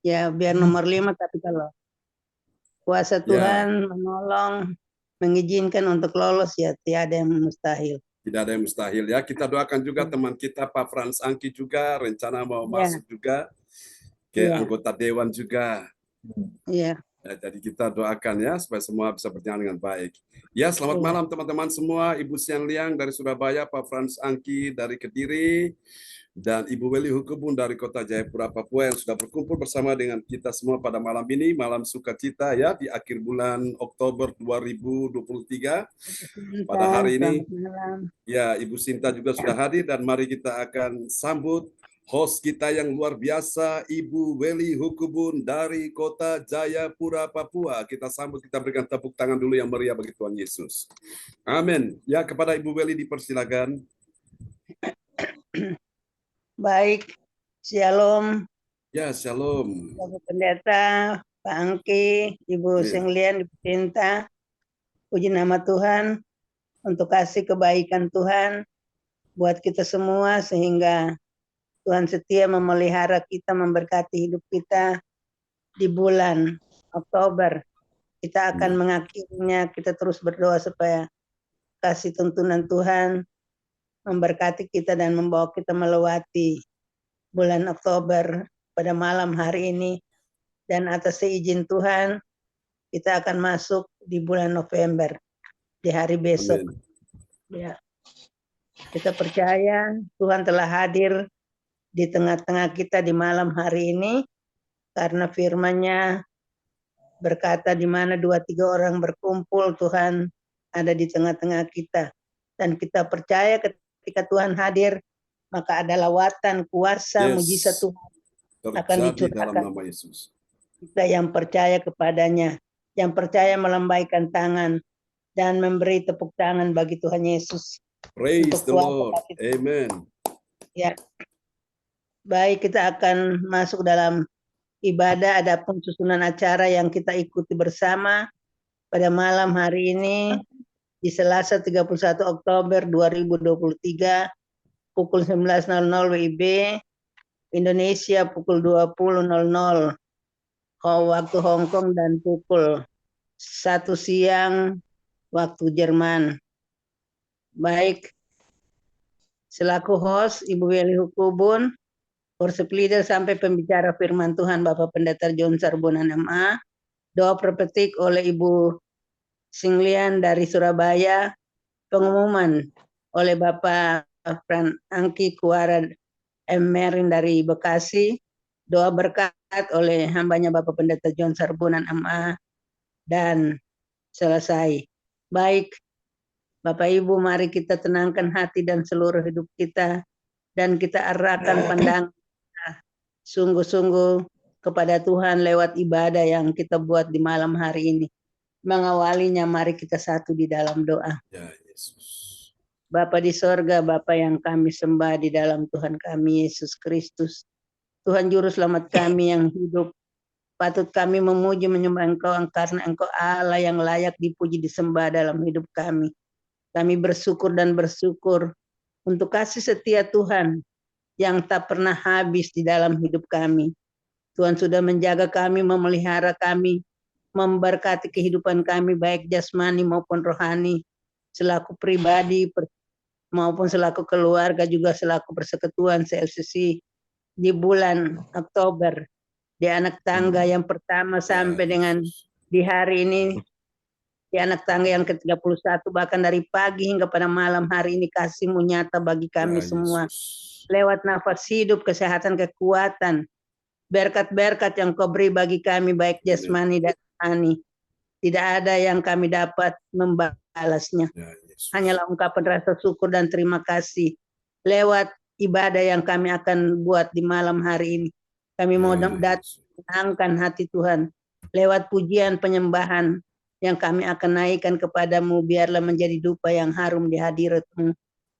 Ya, biar nomor 5, tapi kalau kuasa Ya, Tuhan menolong, mengizinkan untuk lolos, ya tiada yang mustahil. tidak ada yang mustahil ya. Kita doakan juga teman kita Pak Frans Angki juga rencana mau Ya, masuk juga ke ya, anggota dewan juga. ya, Ya, jadi kita doakan ya supaya semua bisa berjalan dengan baik. Ya, selamat ya. malam teman-teman semua. Ibu Sian Liang dari Surabaya, Pak Frans Angki dari Kediri, dan Ibu Weli Hukubun dari Kota Jayapura, Papua yang sudah berkumpul bersama dengan kita semua pada malam ini, malam sukacita ya di akhir bulan Oktober 2023. Pada hari ini, Selamat malam. ya Ibu Sinta juga sudah hadir dan mari kita akan sambut host kita yang luar biasa, Ibu Weli Hukubun dari Kota Jayapura, Papua. Kita sambut, kita berikan tepuk tangan dulu yang meriah bagi Tuhan Yesus. Amin. Ya, kepada Ibu Weli dipersilakan. Baik, Shalom, Ya, shalom. Bapak Pendeta, Pak Angki, Ibu Ya. Senglian, Ibu Cinta. Puji nama Tuhan untuk kasih kebaikan Tuhan buat kita semua, sehingga Tuhan setia memelihara kita, memberkati hidup kita di bulan Oktober. Kita akan mengakhirinya, kita terus berdoa supaya kasih tuntunan Tuhan memberkati kita dan membawa kita melewati bulan Oktober pada malam hari ini. Dan atas izin Tuhan, kita akan masuk di bulan November, di hari besok. Amin. Ya. Kita percaya Tuhan telah hadir di tengah-tengah kita di malam hari ini, karena firman-Nya berkata di mana 2-3 orang berkumpul, Tuhan ada di tengah-tengah kita. Dan kita percaya ketika Tuhan hadir, maka ada lawatan, kuasa, mujizat Tuhan akan Terjadi dalam dicurahkan. nama Yesus. Kita yang percaya kepadanya, yang percaya melambaikan tangan dan memberi tepuk tangan bagi Tuhan Yesus. Praise the Lord. Amen. Ya. Baik, kita akan masuk dalam ibadah. Adapun susunan acara yang kita ikuti bersama pada malam hari ini di Selasa 31 Oktober 2023 pukul 19.00 WIB, Indonesia pukul 20.00 waktu Hong Kong, dan pukul 1 siang waktu Jerman. Baik, selaku host Ibu Weli Hukubun, worship leader sampai pembicara firman Tuhan Bapak Pendeta John Sarbonan MA, doa prophetik oleh Ibu Singlian dari Surabaya, pengumuman oleh Bapak Fran Angki Kuara M. Merin dari Bekasi, doa berkat oleh hambanya Bapak Pendeta John Sarbonan MA, dan selesai. Baik, Bapak Ibu, mari kita tenangkan hati dan seluruh hidup kita, dan kita arahkan pandangan sungguh-sungguh kepada Tuhan lewat ibadah yang kita buat di malam hari ini. Mengawalinya, mari kita satu di dalam doa. Ya, Yesus. Bapa di sorga, Bapa yang kami sembah di dalam Tuhan kami Yesus Kristus, Tuhan Juru Selamat kami yang hidup, patut kami memuji menyembah Engkau karena Engkau Allah yang layak dipuji disembah dalam hidup kami. Kami bersyukur dan bersyukur untuk kasih setia Tuhan yang tak pernah habis di dalam hidup kami. Tuhan sudah menjaga kami, memelihara kami, memberkati kehidupan kami baik jasmani maupun rohani, selaku pribadi maupun selaku keluarga, juga selaku persekutuan CLCC di bulan Oktober, di anak tangga yang pertama sampai dengan di hari ini, di anak tangga yang ke-31, bahkan dari pagi hingga pada malam hari ini kasih-Mu nyata bagi kami semua. Lewat nafas hidup, kesehatan, kekuatan, berkat-berkat yang Kau beri bagi kami baik jasmani dan rohani. Tidak ada yang kami dapat membalasnya. Hanyalah ungkapan rasa syukur dan terima kasih lewat ibadah yang kami akan buat di malam hari ini. Kami mau datangkan hati Tuhan lewat pujian penyembahan yang kami akan naikkan kepadamu, biarlah menjadi dupa yang harum di hadirat-Mu.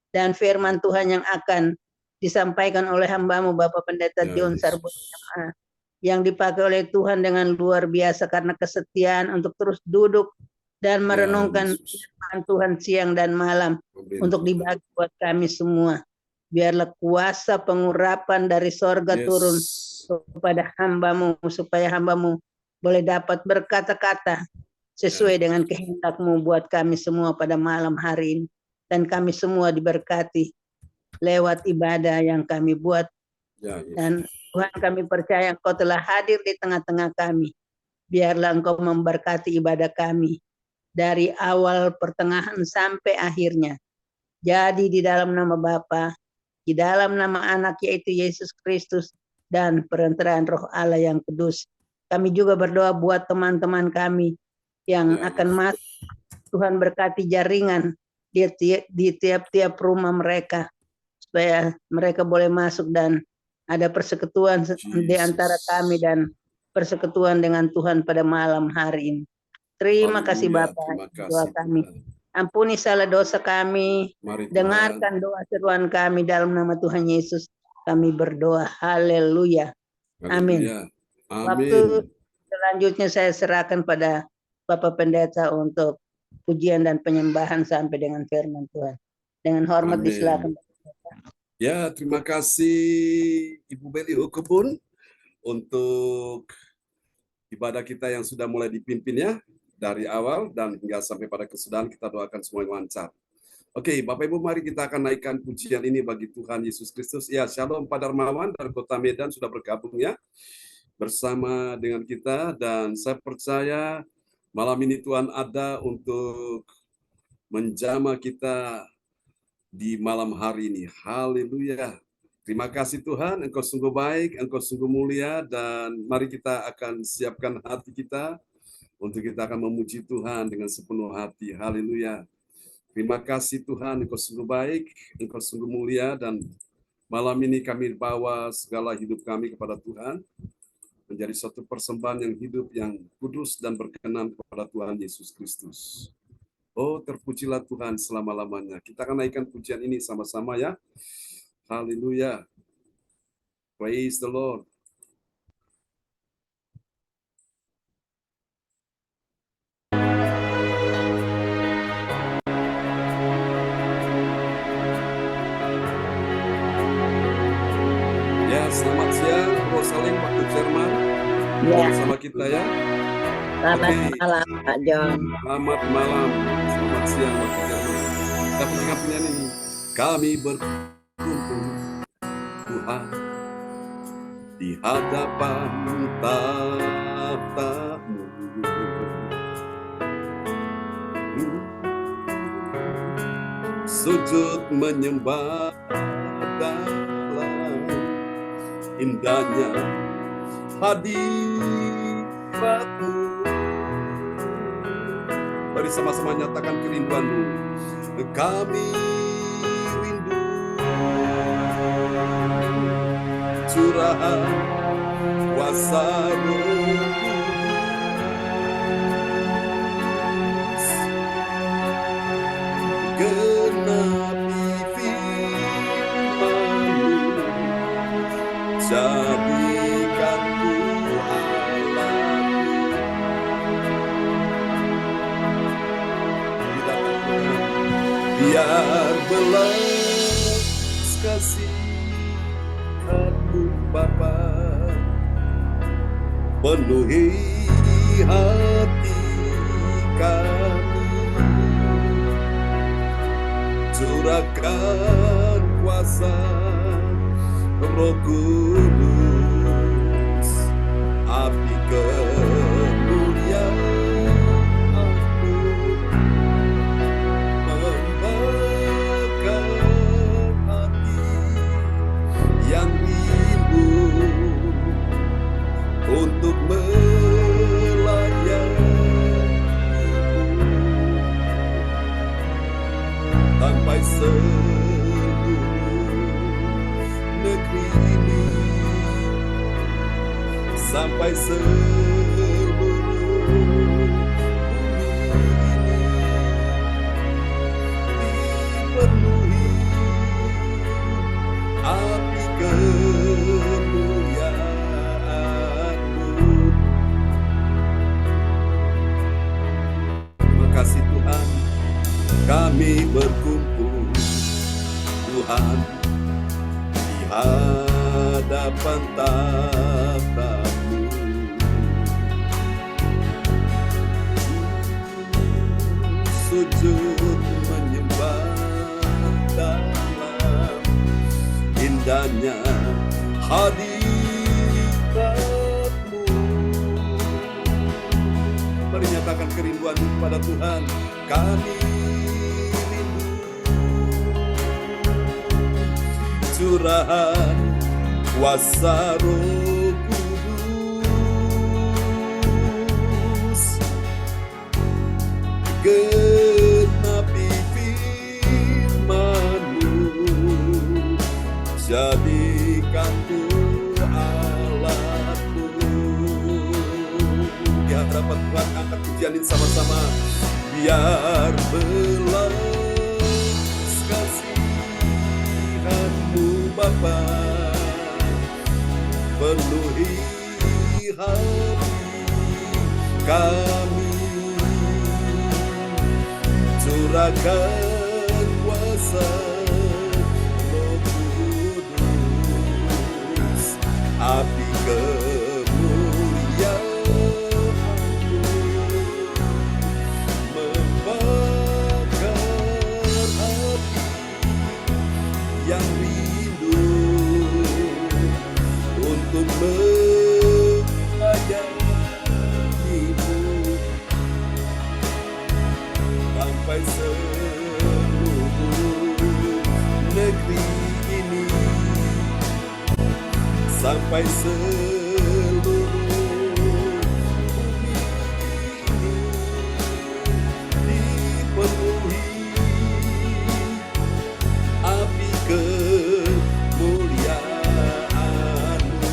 Dan firman Tuhan yang akan disampaikan oleh hamba-Mu Bapak Pendeta John Sarbonan yang dipakai oleh Tuhan dengan luar biasa karena kesetiaan untuk terus duduk dan merenungkan firman Tuhan siang dan malam untuk dibagi buat kami semua. Biarlah kuasa pengurapan dari sorga turun kepada hamba-Mu, supaya hamba-Mu boleh dapat berkata-kata sesuai dengan kehendak-Mu buat kami semua pada malam hari ini. Dan kami semua diberkati lewat ibadah yang kami buat. Dan Tuhan, kami percaya Engkau telah hadir di tengah-tengah kami. Biarlah Engkau memberkati ibadah kami dari awal, pertengahan, sampai akhirnya. Jadi di dalam nama Bapa, di dalam nama Anak yaitu Yesus Kristus, dan perantaraan Roh Allah yang kudus, kami juga berdoa buat teman-teman kami yang akan masuk. Tuhan berkati jaringan di tiap-tiap rumah mereka, supaya mereka boleh masuk dan ada persekutuan di antara kami dan persekutuan dengan Tuhan pada malam hari ini. Terima kasih Bapa, doa kami. Ampuni salah dosa kami, dengarkan doa seruan kami dalam nama Tuhan Yesus. Kami berdoa, haleluya. Amin. Waktu selanjutnya saya serahkan pada Bapak Pendeta untuk pujian dan penyembahan sampai dengan firman Tuhan. Dengan hormat disilakan. Ya, terima kasih Ibu Beli Hukubun untuk ibadah kita yang sudah mulai dipimpinnya dari awal dan hingga sampai pada kesudahan. Kita doakan semua yang lancar. Oke, Bapak Ibu, mari kita akan naikkan pujian ini bagi Tuhan Yesus Kristus. Ya, Shalom Pak Darmawan dari Kota Medan sudah bergabung ya bersama dengan kita, dan saya percaya malam ini Tuhan ada untuk menjamah kita di malam hari ini. Haleluya. Terima kasih Tuhan, Engkau sungguh baik, Engkau sungguh mulia, dan mari kita akan siapkan hati kita untuk kita akan memuji Tuhan dengan sepenuh hati. Haleluya. Terima kasih Tuhan, Engkau sungguh baik, Engkau sungguh mulia, dan malam ini kami bawa segala hidup kami kepada Tuhan, menjadi suatu persembahan yang hidup, yang kudus dan berkenan kepada Tuhan Yesus Kristus. Oh, terpujilah Tuhan selama-lamanya. Kita akan naikkan pujian ini sama-sama ya. Haleluya. Praise the Lord. Ya, selamat siang, Rosaling, waktu Jerman. Ya. Bersama kita ya. Selamat malam, Pak John. Selamat malam, selamat siang waktu Jerman. Kita punya penyanyi ini. Kami berkumpul Tuhan di hadapan tahta-Mu. Sujud menyembah dalam indahnya hadirat-Mu. Mari sama-sama nyatakan kerinduan-Mu. Kami rindu curahan kuasa Roh Kudus, genapi firman-Mu, jadikan ku Allah-Mu. Biar belas kasih-Mu Bapa penuhi hati kami, curahkan kuasa Roh Kudus, api kemuliaan-Mu membakar hati yang rindu untuk melayani-Mu sampai seluruh negeri ini, sampai seluruh bumi ini dipenuhi api kemuliaan-Mu. Terima kasih Tuhan, kami berkumpul Tuhan di hadapan tahta-Mu. sujud menyembah dalam indahnya hadirat-Mu. Mari nyatakan kerinduan kepada Tuhan. Kami rindu curahan kuasa Roh Kudus, genapi firman-Mu, jadikan Ku alat-Mu. Di hadapan Tuhan angkat pujian ini sama-sama. Biar belas kasihan-Mu Bapa penuhi hati kami, curahkan kuasa Roh Kudus, api kemuliaan-Mu membakar hati yang rindu untuk melayani-Mu sampai seluruh negeri ini, sampai seluruh bumi ini dipenuhi api kemuliaan-Mu.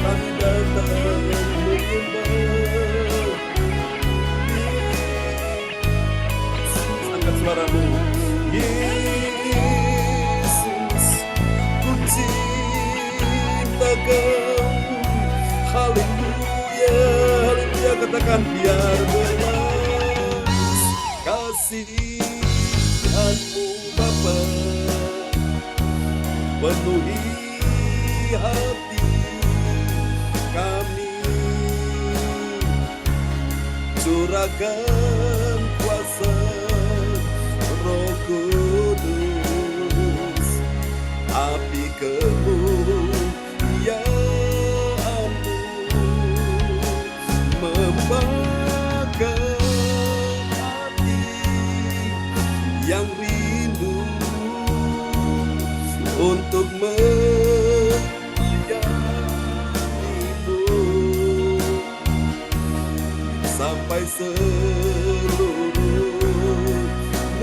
Kami datang menyembah. Angkat suaramu. Yesus, ku cinta Kau. Haleluya, haleluya. Katakan biar belas kasihan-Mu Bapa penuhi hati kami, curahkan kuasa Roh Kudus, api kemuliaan-Mu membakar hati yang rindu untuk melayani-Mu sampai seluruh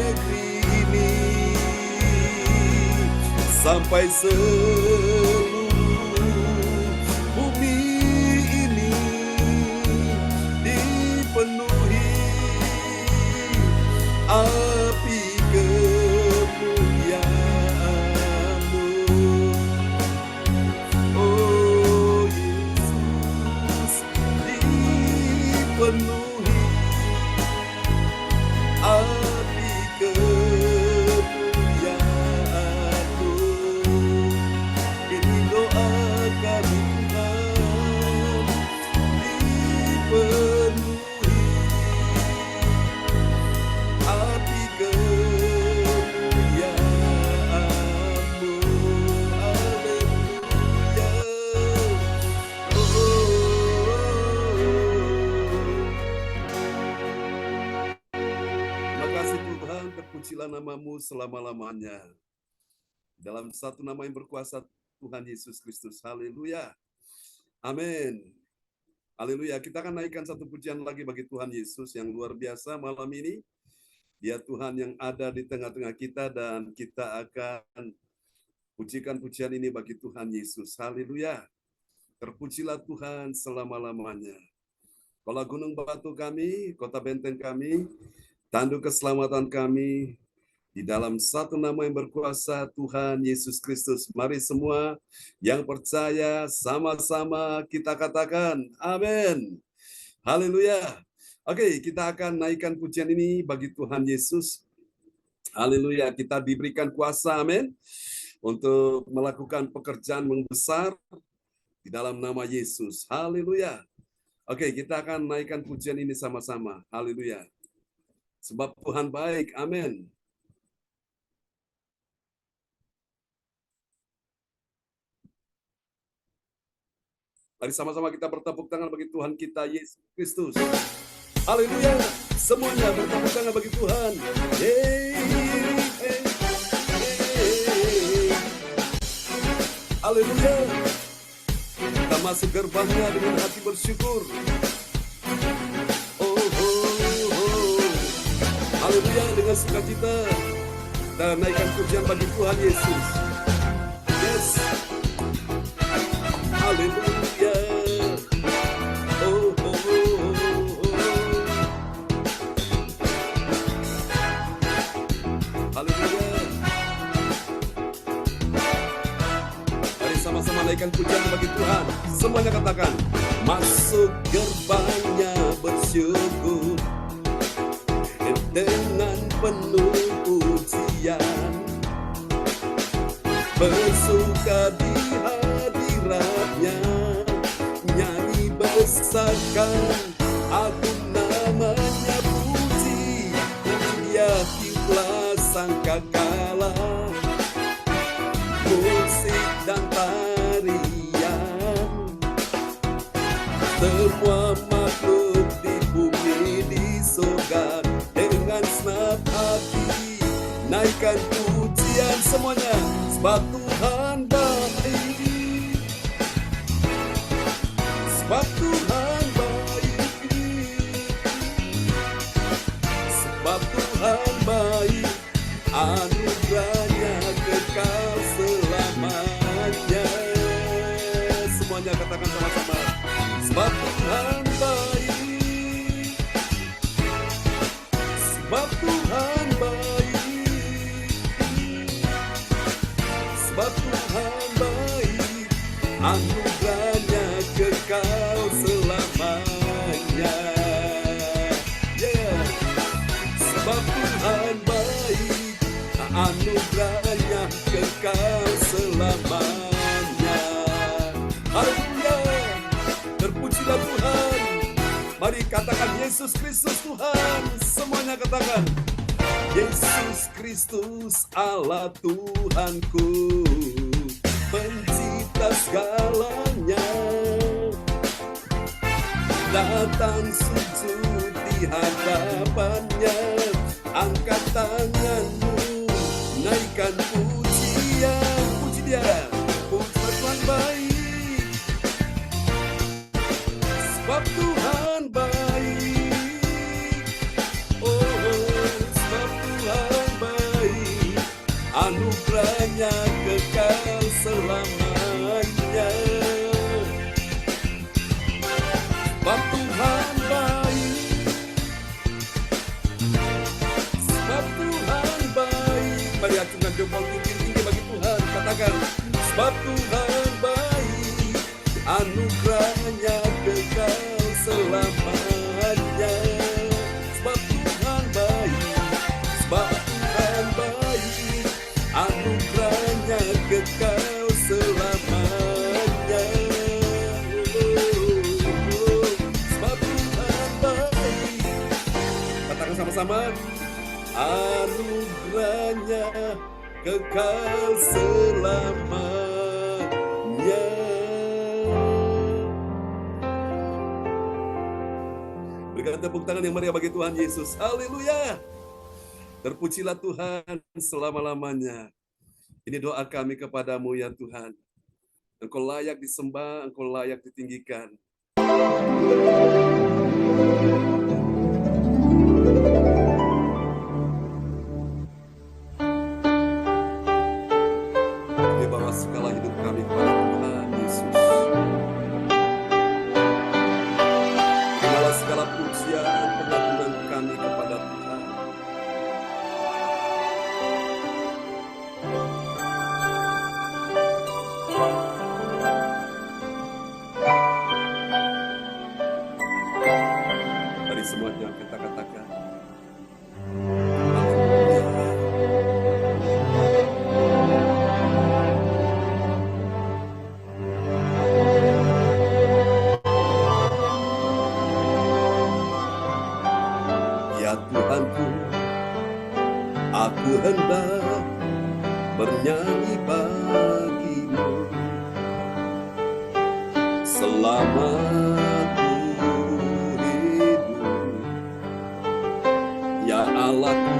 negeri ini, sampai seluruh bumi ini dipenuhi api kemuliaan-Mu. Oh Yesus, dipenuhi api kemuliaan-Mu. Ini doa kami Tuhan, dipenuhi api kemuliaan-Mu. Haleluya. Terima kasih Tuhan, terpujilah nama-Mu selama-lamanya. Dalam satu nama yang berkuasa, Tuhan Yesus Kristus. Haleluya. Amin. Haleluya. Kita akan naikkan satu pujian lagi bagi Tuhan Yesus yang luar biasa malam ini. Dia Tuhan yang ada di tengah-tengah kita, dan kita akan pujikan pujian ini bagi Tuhan Yesus. Haleluya. Terpujilah Tuhan selama-lamanya. Kala gunung batu kami, kota benteng kami, tanduk keselamatan kami, di dalam satu nama yang berkuasa, Tuhan Yesus Kristus. Mari semua yang percaya sama-sama kita katakan amin. Haleluya. Oke, kita akan naikkan pujian ini bagi Tuhan Yesus. Haleluya, kita diberikan kuasa, amin, untuk melakukan pekerjaan yang besar di dalam nama Yesus. Haleluya. Oke, kita akan naikkan pujian ini sama-sama. Haleluya. Sebab Tuhan baik. Amin. Mari sama-sama kita bertepuk tangan bagi Tuhan kita Yesus Kristus. Haleluya. Semuanya bertepuk tangan bagi Tuhan. Haleluya. Kita masuk gerbangnya dengan hati bersyukur. Haleluya, dengan sukacita kita naikkan pujian bagi Tuhan Yesus. Yes. Haleluya. Haleluya. Mari sama-sama naikkan pujian bagi Tuhan. Semuanya katakan, masuk gerbangnya bersyukur dengan penuh pujian, bersuka di hadiratnya, nyanyi besarkan agung namanya, puji dia kiblat sangkakala, musik dan tarian, semua makhluk di bumi di surga dengan senap hati naikkan pujian semuanya, sebab Tuhan baik, sebab Tuhan baik, sebab Tuhan baik, anugerahnya kekal selamanya. Semuanya katakan sama-sama, sebab Tuhan baik, sebab Tuhan baik, sebab Tuhan baik, anugerahnya kekal selamanya. Yeah. Sebab Tuhan baik, anugerahnya kekal selamanya. Haleluya. Terpujilah Tuhan. Mari katakan Yesus Kristus Tuhan. Semuanya katakan, Yesus Kristus Allah Tuhanku, pencipta segalanya. Datang sujud di hadapannya, angkat tanganmu, naikkan pujian. Puji dia, puji Tuhan baik, sebab Tuhan baik. Sebab Tuhan baik, anugerahnya kekal selamanya. Sebab Tuhan baik, sebab Tuhan baik. Mari acungkan jempol tinggi-tinggi bagi Tuhan. Katakan, sebab Tuhan baik, anugerahnya kekal selamanya. Sebab Tuhan baik, sebab Tuhan baik, anugerahnya kekal selamanya. Sebab Tuhan baik, katakan sama-sama, anugerahnya kekal selamanya. Berikan tepuk tangan yang meriah bagi Tuhan Yesus. Haleluya. Terpujilah Tuhan selama-lamanya. Ini doa kami kepadamu ya Tuhan. Engkau layak disembah, Engkau layak ditinggikan. Kami bawa segala hidup kami kepada Tuhan Yesus. Terimalah segala pujian pengagungan kami kepada Tuhan. Mari semuanya kita katakan, haleluya. hendak bernyanyi bagimu selama ku hidup. Ya Allahku,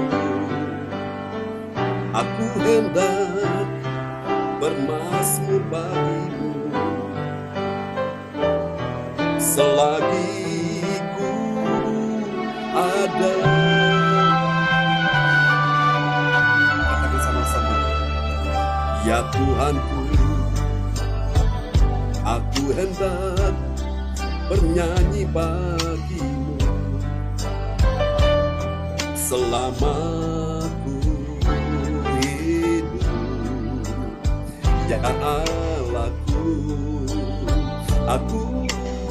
aku hendak bermazmur bagimu selagi ku ada. Katakan sama-sama. Ya Tuhanku, aku hendak bernyanyi bagimu selama ku hidup. Ya Allahku, aku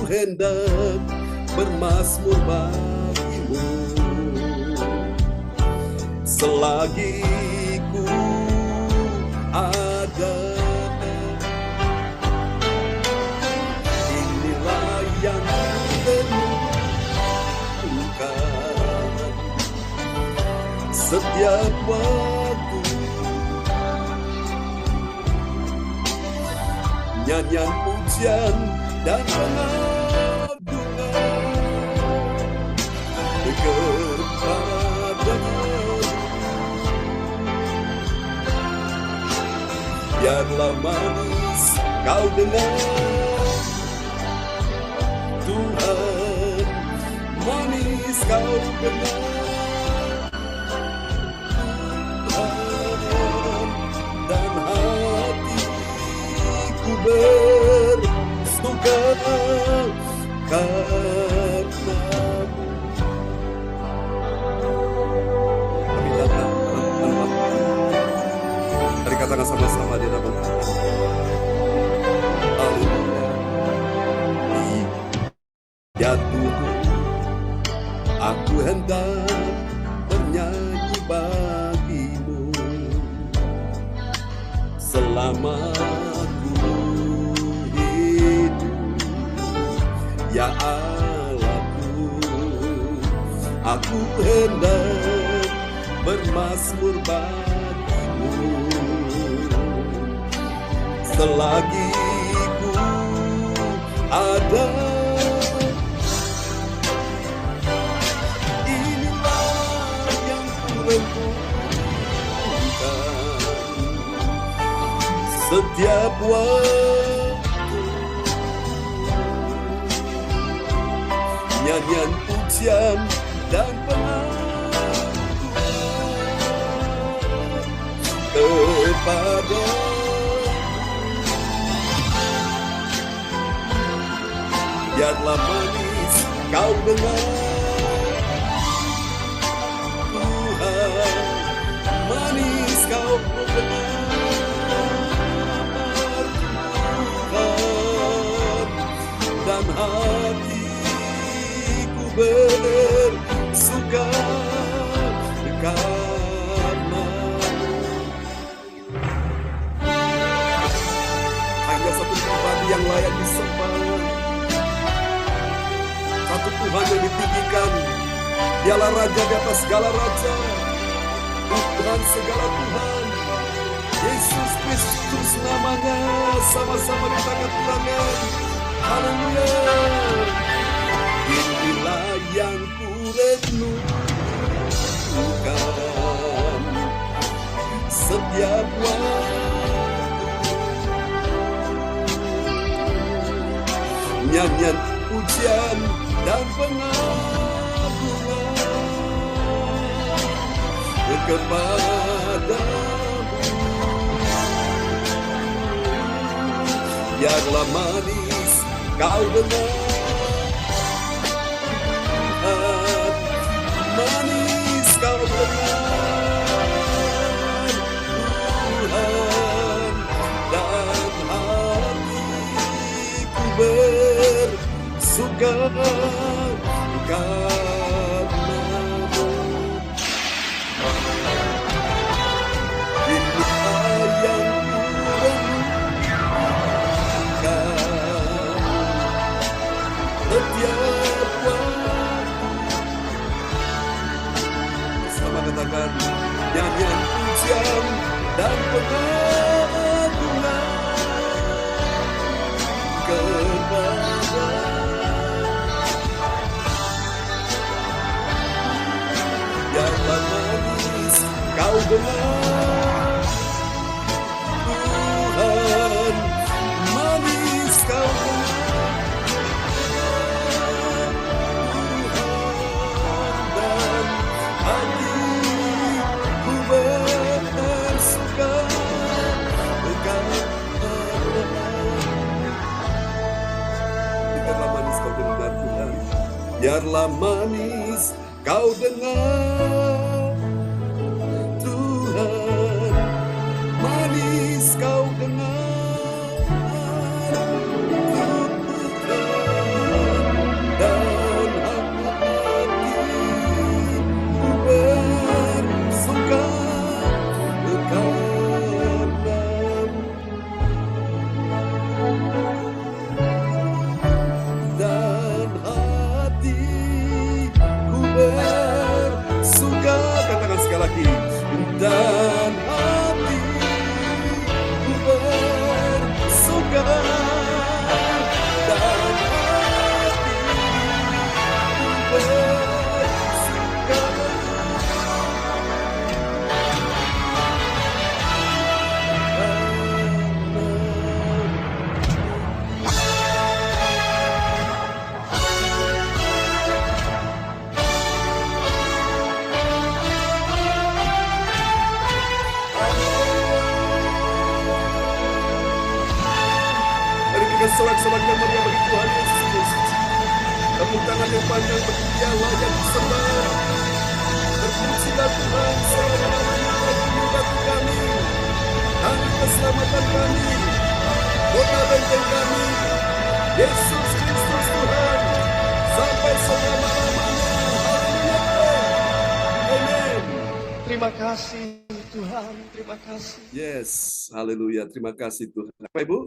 hendak bermazmur bagimu selagi ku ada. Inilah yang kutemukan setiap waktu, nyanyian pujian dan pengagungan kepada-Mu. Biarlah manis kau dengar, Tuhan, manis kau dengar, Tuhan, dan hatiku bersuka karena-Mu. Kami datang tanpa mari katakan sama-sama di dalam hati. Haleluya. Ya Tuhan, aku hendak bernyanyi bagimu selama ku hidup. Ya Allahku, aku hendak bermazmur bagimu selagi ku ada. Inilah yang ku renungkan setiap waktu, nyanyian pujian dan pengagungan kepada. Biarlah manis kau dengar, Tuhan, manis kau dengar, Tuhan, dan hatiku bersuka karena-Mu. Hanya satu pribadi yang layak disembah, satu Tuhan yang ditinggikan. Dialah Raja di atas segala raja, Tuhan segala Tuhan. Yesus Kristus namanya, sama-sama kita katakan haleluya. Inilah yang ku renungkan setiap waktu, nyanyian pujian dan pengagungan kepada-Mu. Biarlah manis kau dengar, Tuhan, manis kau dengar, Tuhan, dan hatiku bersuka karena-Mu. Inilah yang ku renungkan setiap waktu. Sama katakan nyanyian biarlah manis kau dengar, Tuhan, manis kau dengar, Tuhan, dan hatiku bersuka kepadamu, dan hatiku bersuka, katakan sekali lagi, dan hatiku bersuka, dan hatiku bersuka. Mari kita sorak-sorak yang meriah bagi Tuhan Yesus Kristus. Tepuk tangan yang panjang bagi Dia layak disembah. Terpujilah Tuhan selama-lamanya bagi bagi kami, Hari keselamatan kami, kota benteng kami, Yesus Kristus Tuhan, sampai selama-lamanya. Haleluya. Amin. Terima kasih Tuhan, terima kasih. Yes, haleluya. Terima kasih Tuhan. Bapak Ibu,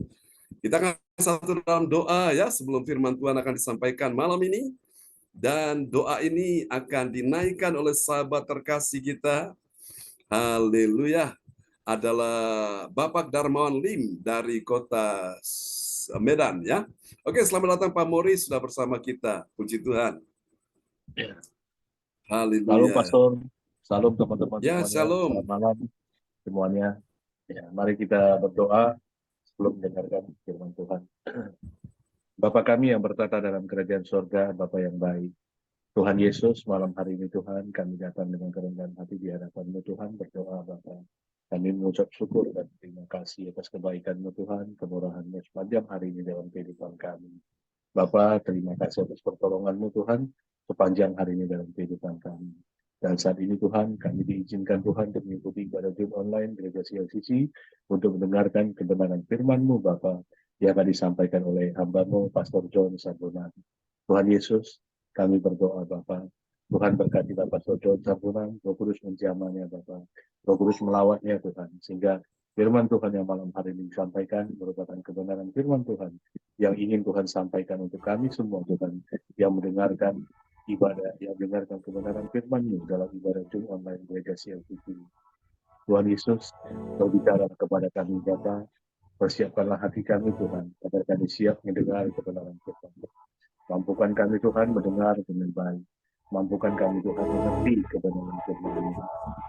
kita akan satu dalam doa ya sebelum firman Tuhan akan disampaikan malam ini. Dan doa ini akan dinaikkan oleh sahabat terkasih kita. Haleluya. Adalah Bapak Darmawan Lim dari kota Medan ya. Oke, selamat datang Pak Mori, sudah bersama kita. Puji Tuhan. Ya. Haleluya. Salam Pastor, salam teman-teman Ya, semuanya. shalom. Selamat malam semuanya. Ya, mari kita berdoa sebelum mendengarkan firman Tuhan. Bapa kami yang bertata dalam kerajaan surga, Bapa yang baik. Tuhan Yesus, malam hari ini Tuhan, kami datang dengan kerendahan hati di hadapan-Mu Tuhan, berdoa Bapa. Kami mengucap syukur dan terima kasih atas kebaikan-Mu Tuhan, kemurahan-Mu sepanjang hari ini dalam kehidupan kami. Bapa, terima kasih atas pertolongan-Mu Tuhan, sepanjang hari ini dalam kehidupan kami. Dan saat ini Tuhan, kami diizinkan Tuhan untuk mengikuti ibadah Zoom online Gereja CLCC untuk mendengarkan kebenaran firman-Mu Bapa yang akan disampaikan oleh hamba-Mu Pastor John Sarbunan. Tuhan Yesus, kami berdoa Bapa. Tuhan berkatilah Pastor John Sarbunan, Roh Kudus menjamahnya Bapa. Roh Kudus melawatnya Tuhan, sehingga firman Tuhan yang malam hari ini disampaikan merupakan kebenaran firman Tuhan yang ingin Tuhan sampaikan untuk kami semua Tuhan, yang mendengarkan ibadah, yang mendengarkan kebenaran firman-Mu dalam ibadah Zoom online Gereja CLCC. Tuhan Yesus, berbicara kepada kami Bapa, persiapkanlah hati kami Tuhan, agar kami siap mendengar kebenaran firman. Mampukan kami Tuhan mendengar dengan baik. Mampukan kami Tuhan mengerti kebenaran firman.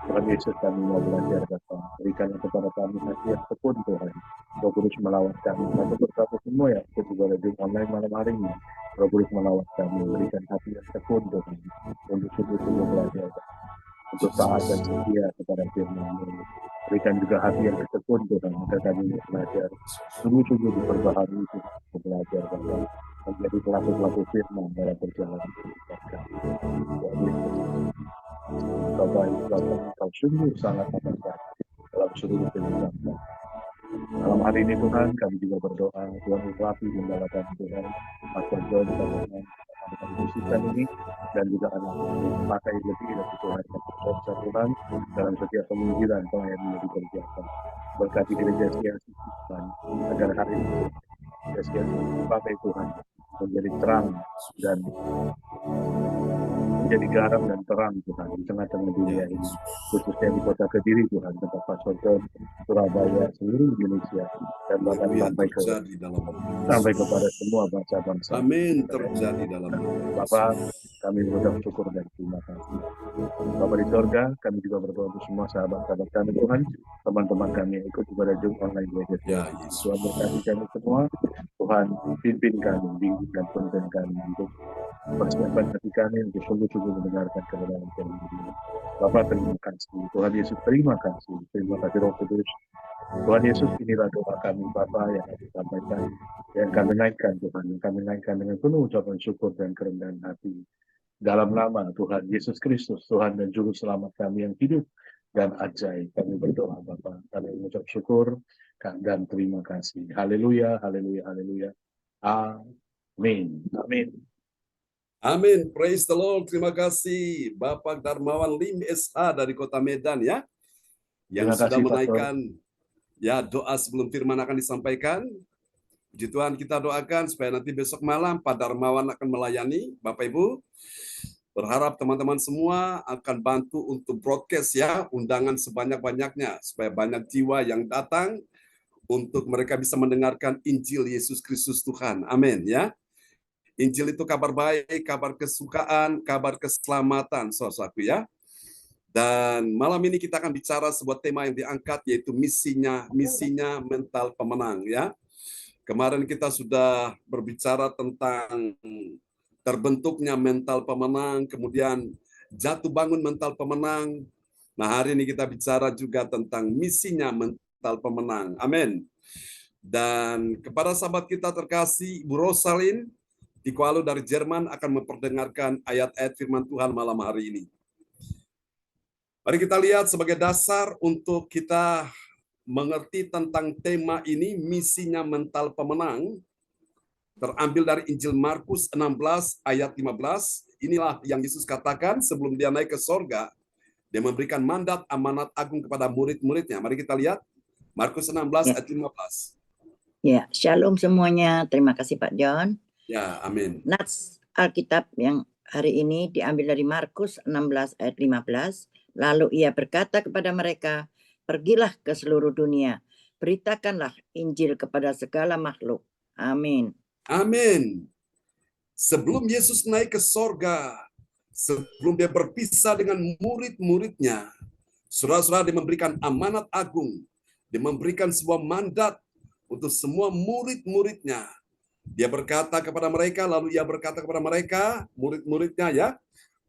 Tuhan Yesus, kami mau belajar Bapa. Berikanlah kepada kami hati yang tekun Tuhan. Roh Kudus melawat kami. Kami berkata semua yang ikut ibadah Zoom online malam hari ini. Roh Kudus melawat kami. Berikan hati yang tekun Tuhan. Untuk sungguh-sungguh belajar. Untuk taat dan setia kepada firman-Mu. Berikan juga hati yang tekun Tuhan. Agar kami belajar. Sungguh-sungguh diperbaharui untuk belajar Bapa. Menjadi pelaku-pelaku firman dalam perjalanan kehidupan kami. Tuhan Yesus, Bapak Engkau sungguh sangat amat baik dalam seluruh kehidupan kami. Malam hari ini Tuhan, kami juga berdoa, Tuhan urapi gembala kami Tuhan, Pastor John Sarbunan, akan khususkan ini, dan juga anak pakai lebih dari Tuhan, Pastor Sarbunan, dalam setiap penginjilan pelayanan yang dikerjakan. Berkati gereja CLCC Tuhan, agar hari ini gereja CLCC dipakai Tuhan, menjadi terang dan menjadi garam dan terang Tuhan di tengah-tengah dunia ini, khususnya di kota Kediri Tuhan, tempat Pastor John, Surabaya, seluruh Indonesia, dan bahkan sampai kepada semua bangsa-bangsa. Amin, terjadi dalam Bapak, kami mengucap syukur dan terima kasih. Bapak di surga, kami juga berdoa untuk semua sahabat-sahabat kami Tuhan, teman-teman kami yang ikut ibadah Zoom online Gereja. Ya, Tuhan berkati kami semua, Tuhan pimpin kami, bimbing dan tuntun kami untuk persiapan hati kami untuk sungguh-sungguh mendengarkan kebenaran firman ini. Bapak terima kasih, Tuhan Yesus terima kasih Roh Kudus. Tuhan Yesus, inilah doa kami Bapa yang kami sampaikan yang kami naikkan Tuhan, yang kami naikkan dengan penuh ucapan syukur dan kerendahan hati. Dalam nama Tuhan Yesus Kristus, Tuhan dan Juru Selamat kami yang hidup dan ajaib, kami berdoa Bapa. Kami mengucap syukur dan terima kasih. Haleluya, haleluya, haleluya. Amin. Amin. Amin. Praise the Lord. Terima kasih Bapak Darmawan Lim SH dari Kota Medan ya, yang Terima sudah kasih, Pastor. menaikkan ya doa sebelum firman akan disampaikan. Puji Tuhan, kita doakan supaya nanti besok malam Pak Darmawan akan melayani. Bapak Ibu, berharap teman-teman semua akan bantu untuk broadcast ya, undangan sebanyak-banyaknya supaya banyak jiwa yang datang untuk mereka bisa mendengarkan Injil Yesus Kristus Tuhan. Amin ya. Injil itu kabar baik, kabar kesukaan, kabar keselamatan, saudaraku ya. Dan malam ini kita akan bicara sebuah tema yang diangkat, yaitu misinya mental pemenang ya. Kemarin kita sudah berbicara tentang terbentuknya mental pemenang, kemudian jatuh bangun mental pemenang. Nah, hari ini kita bicara juga tentang misinya mental pemenang. Amin. Dan kepada sahabat kita terkasih, Ibu Rosalin di Kuala dari Jerman akan memperdengarkan ayat-ayat firman Tuhan malam hari ini. Mari kita lihat sebagai dasar untuk kita mengerti tentang tema ini, misinya mental pemenang, terambil dari Injil Markus 16 ayat 15. Inilah yang Yesus katakan sebelum dia naik ke sorga. Dia memberikan mandat amanat agung kepada murid-muridnya. Mari kita lihat Markus 16 ayat 15. Ya, shalom semuanya. Terima kasih Pak John. Ya, amin. Nats Alkitab yang hari ini diambil dari Markus 16 ayat 15. Lalu ia berkata kepada mereka, pergilah ke seluruh dunia, beritakanlah Injil kepada segala makhluk. Amin. Amin. Sebelum Yesus naik ke sorga, sebelum dia berpisah dengan murid-muridnya, saudara-saudara, dia memberikan amanat agung. Dia memberikan sebuah mandat untuk semua murid-muridnya. Dia berkata kepada mereka, lalu ia berkata kepada mereka, murid-muridnya ya,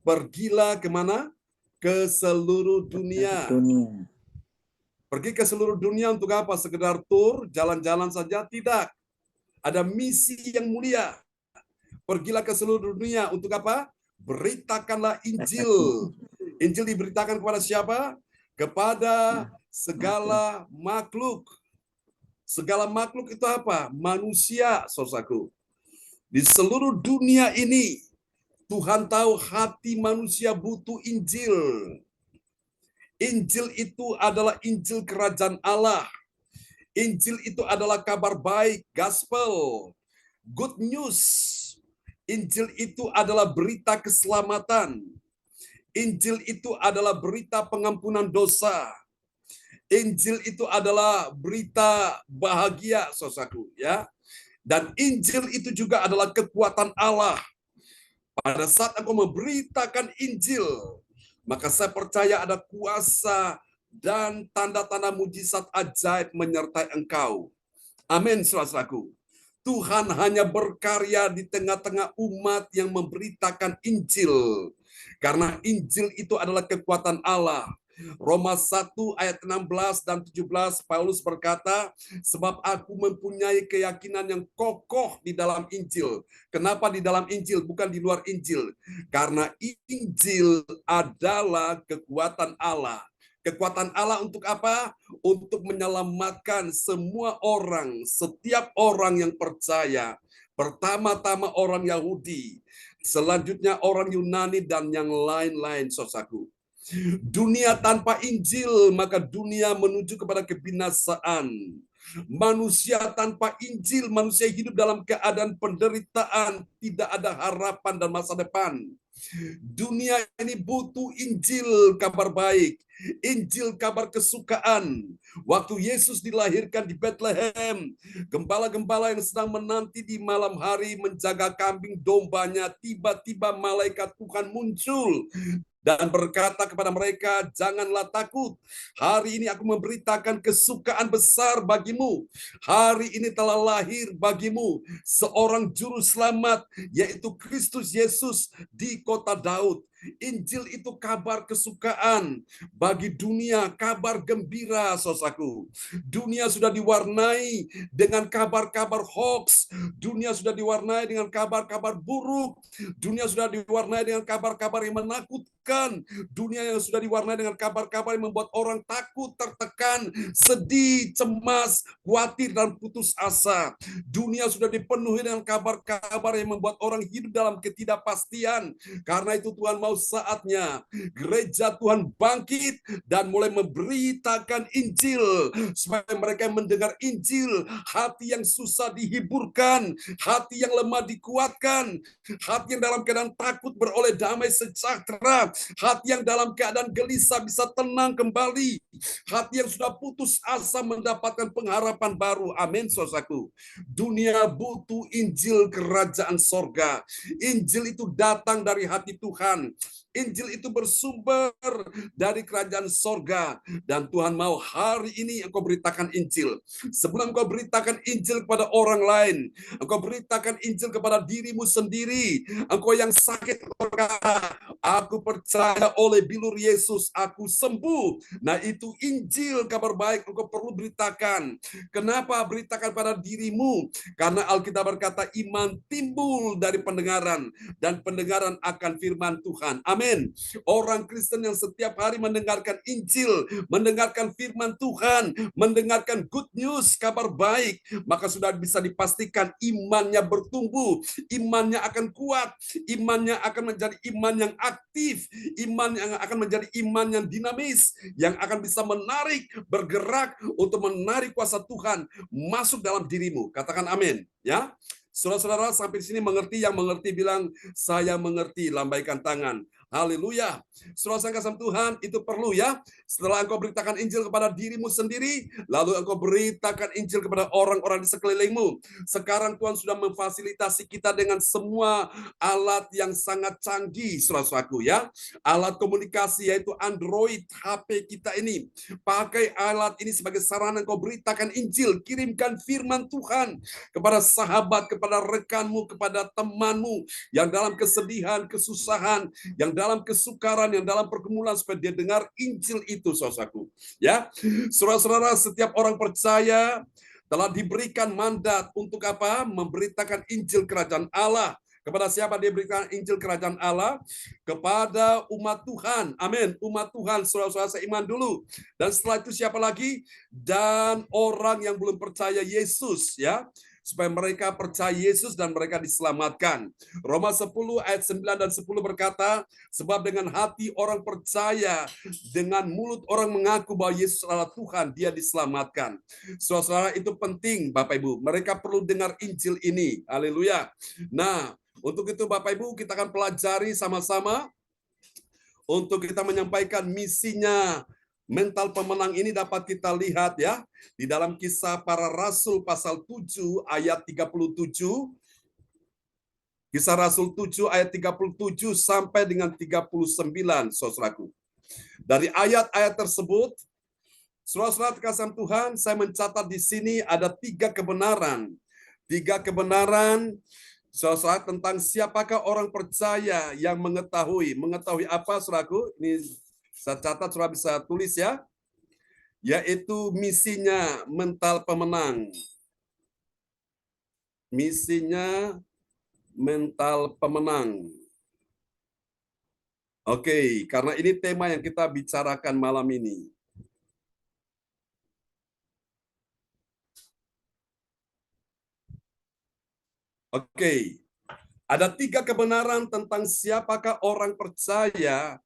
pergilah kemana? Ke seluruh dunia. Pergi ke seluruh dunia untuk apa? Sekedar tur, jalan-jalan saja? Tidak. Ada misi yang mulia. Pergilah ke seluruh dunia untuk apa? Beritakanlah Injil. Injil diberitakan kepada siapa? Kepada segala makhluk. Segala makhluk itu apa? Manusia, saudaraku. Di seluruh dunia ini, Tuhan tahu hati manusia butuh Injil. Injil itu adalah Injil kerajaan Allah. Injil itu adalah kabar baik, gospel, good news. Injil itu adalah berita keselamatan. Injil itu adalah berita pengampunan dosa. Injil itu adalah berita bahagia, saudaraku, ya. Dan Injil itu juga adalah kekuatan Allah. Pada saat aku memberitakan Injil, maka saya percaya ada kuasa dan tanda-tanda mujizat ajaib menyertai engkau. Amin, saudaraku. Tuhan hanya berkarya di tengah-tengah umat yang memberitakan Injil. Karena Injil itu adalah kekuatan Allah. Roma 1 ayat 16 dan 17, Paulus berkata, sebab aku mempunyai keyakinan yang kokoh di dalam Injil. Kenapa di dalam Injil, bukan di luar Injil? Karena Injil adalah kekuatan Allah. Kekuatan Allah untuk apa? Untuk menyelamatkan semua orang, setiap orang yang percaya. Pertama-tama orang Yahudi, selanjutnya orang Yunani, dan yang lain-lain, saudaraku. Dunia tanpa Injil, maka dunia menuju kepada kebinasaan. Manusia tanpa Injil, manusia hidup dalam keadaan penderitaan, tidak ada harapan dan masa depan. Dunia ini butuh Injil kabar baik, Injil kabar kesukaan. Waktu Yesus dilahirkan di Bethlehem, gembala-gembala yang sedang menanti di malam hari menjaga kambing dombanya, tiba-tiba malaikat Tuhan muncul dan berkata kepada mereka, janganlah takut. Hari ini aku memberitakan kesukaan besar bagimu. Hari ini telah lahir bagimu seorang juru selamat, yaitu Kristus Yesus di kota Daud. Injil itu kabar kesukaan bagi dunia, kabar gembira, saudaraku. Dunia sudah diwarnai dengan kabar-kabar hoax, dunia sudah diwarnai dengan kabar-kabar buruk, dunia sudah diwarnai dengan kabar-kabar yang menakutkan, dunia yang sudah diwarnai dengan kabar-kabar yang membuat orang takut, tertekan, sedih, cemas, khawatir, dan putus asa. Dunia sudah dipenuhi dengan kabar-kabar yang membuat orang hidup dalam ketidakpastian. Karena itu Tuhan mau saatnya gereja Tuhan bangkit dan mulai memberitakan Injil, supaya mereka mendengar Injil, hati yang susah dihiburkan, hati yang lemah dikuatkan, hati yang dalam keadaan takut beroleh damai sejahtera, hati yang dalam keadaan gelisah bisa tenang kembali, hati yang sudah putus asa mendapatkan pengharapan baru. Amin, saudaraku. Dunia butuh Injil kerajaan sorga. Injil itu datang dari hati Tuhan. Injil itu bersumber dari kerajaan sorga. Dan Tuhan mau hari ini engkau beritakan Injil. Sebelum engkau beritakan Injil kepada orang lain, engkau beritakan Injil kepada dirimu sendiri. Engkau yang sakit berkata, aku percaya oleh bilur Yesus aku sembuh. Nah, itu Injil, kabar baik engkau perlu beritakan. Kenapa beritakan pada dirimu? Karena Alkitab berkata iman timbul dari pendengaran, dan pendengaran akan firman Tuhan. Amin. Orang Kristen yang setiap hari mendengarkan Injil, mendengarkan firman Tuhan, mendengarkan good news, kabar baik, maka sudah bisa dipastikan imannya bertumbuh, imannya akan kuat, imannya akan menjadi iman yang aktif, iman yang akan menjadi iman yang dinamis, yang akan bisa menarik, bergerak untuk menarik kuasa Tuhan masuk dalam dirimu. Katakan amin, ya. Saudara-saudara sampai di sini mengerti, yang mengerti bilang saya mengerti, lambaikan tangan. Haleluya. Saudara kasih Tuhan, itu perlu ya. Setelah engkau beritakan Injil kepada dirimu sendiri, lalu engkau beritakan Injil kepada orang-orang di sekelilingmu. Sekarang Tuhan sudah memfasilitasi kita dengan semua alat yang sangat canggih, saudaraku ya. Alat komunikasi yaitu Android HP kita ini. Pakai alat ini sebagai sarana engkau beritakan Injil, kirimkan firman Tuhan kepada sahabat, kepada rekanmu, kepada temanmu yang dalam kesedihan, kesusahan, yang dalam kesukaran, yang dalam pergumulan, supaya dia dengar Injil itu, saudaraku. Ya, saudara-saudara, setiap orang percaya telah diberikan mandat untuk apa? Memberitakan Injil kerajaan Allah. Kepada siapa dia berikan Injil kerajaan Allah? Kepada umat Tuhan. Amin. Umat Tuhan, saudara-saudara seiman dulu. Dan setelah itu siapa lagi? Dan orang yang belum percaya Yesus, ya. Supaya mereka percaya Yesus dan mereka diselamatkan. Roma 10 ayat 9 dan 10 berkata, sebab dengan hati orang percaya, dengan mulut orang mengaku bahwa Yesus adalah Tuhan, dia diselamatkan. Saudara-saudara, itu penting Bapak Ibu. Mereka perlu dengar Injil ini. Haleluya. Nah, untuk itu Bapak Ibu kita akan pelajari sama-sama untuk kita menyampaikan misinya. Mental pemenang ini dapat kita lihat ya di dalam Kisah Para Rasul pasal 7 ayat 37. Kisah Rasul 7 ayat 37 sampai dengan 39, saudaraku. Dari ayat-ayat tersebut, saudara-saudara kasih Tuhan, saya mencatat di sini ada 3 kebenaran. 3 kebenaran, saudara-saudara, tentang siapakah orang percaya yang mengetahui. Mengetahui apa, saudaraku? Ini saya catat, saudara bisa tulis ya. Yaitu misinya mental pemenang. Misinya mental pemenang. Oke, karena ini tema yang kita bicarakan malam ini. Oke, ada 3 kebenaran tentang siapakah orang percaya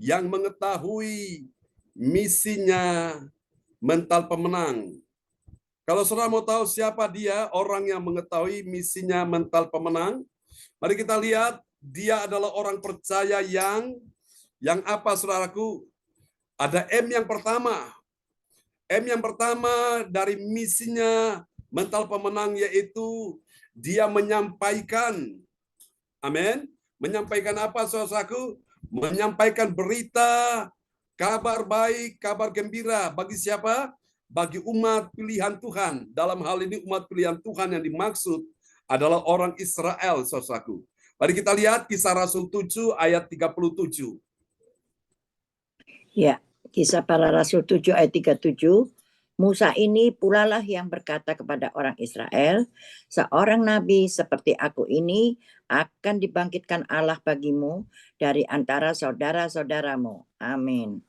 yang mengetahui misinya mental pemenang. Kalau saudara mau tahu siapa dia, orang yang mengetahui misinya mental pemenang, mari kita lihat, dia adalah orang percaya yang apa, saudaraku? Ada M yang pertama. M yang pertama dari misinya mental pemenang, yaitu dia menyampaikan. Amin. Menyampaikan apa, saudaraku? Menyampaikan berita, kabar baik, kabar gembira. Bagi siapa? Bagi umat pilihan Tuhan. Dalam hal ini umat pilihan Tuhan yang dimaksud adalah orang Israel, saudaraku. Mari kita lihat Kisah Rasul 7 ayat 37. Ya, Kisah Para Rasul 7 ayat 37. Musa ini pula lah yang berkata kepada orang Israel, seorang nabi seperti aku ini akan dibangkitkan Allah bagimu dari antara saudara-saudaramu. Amin.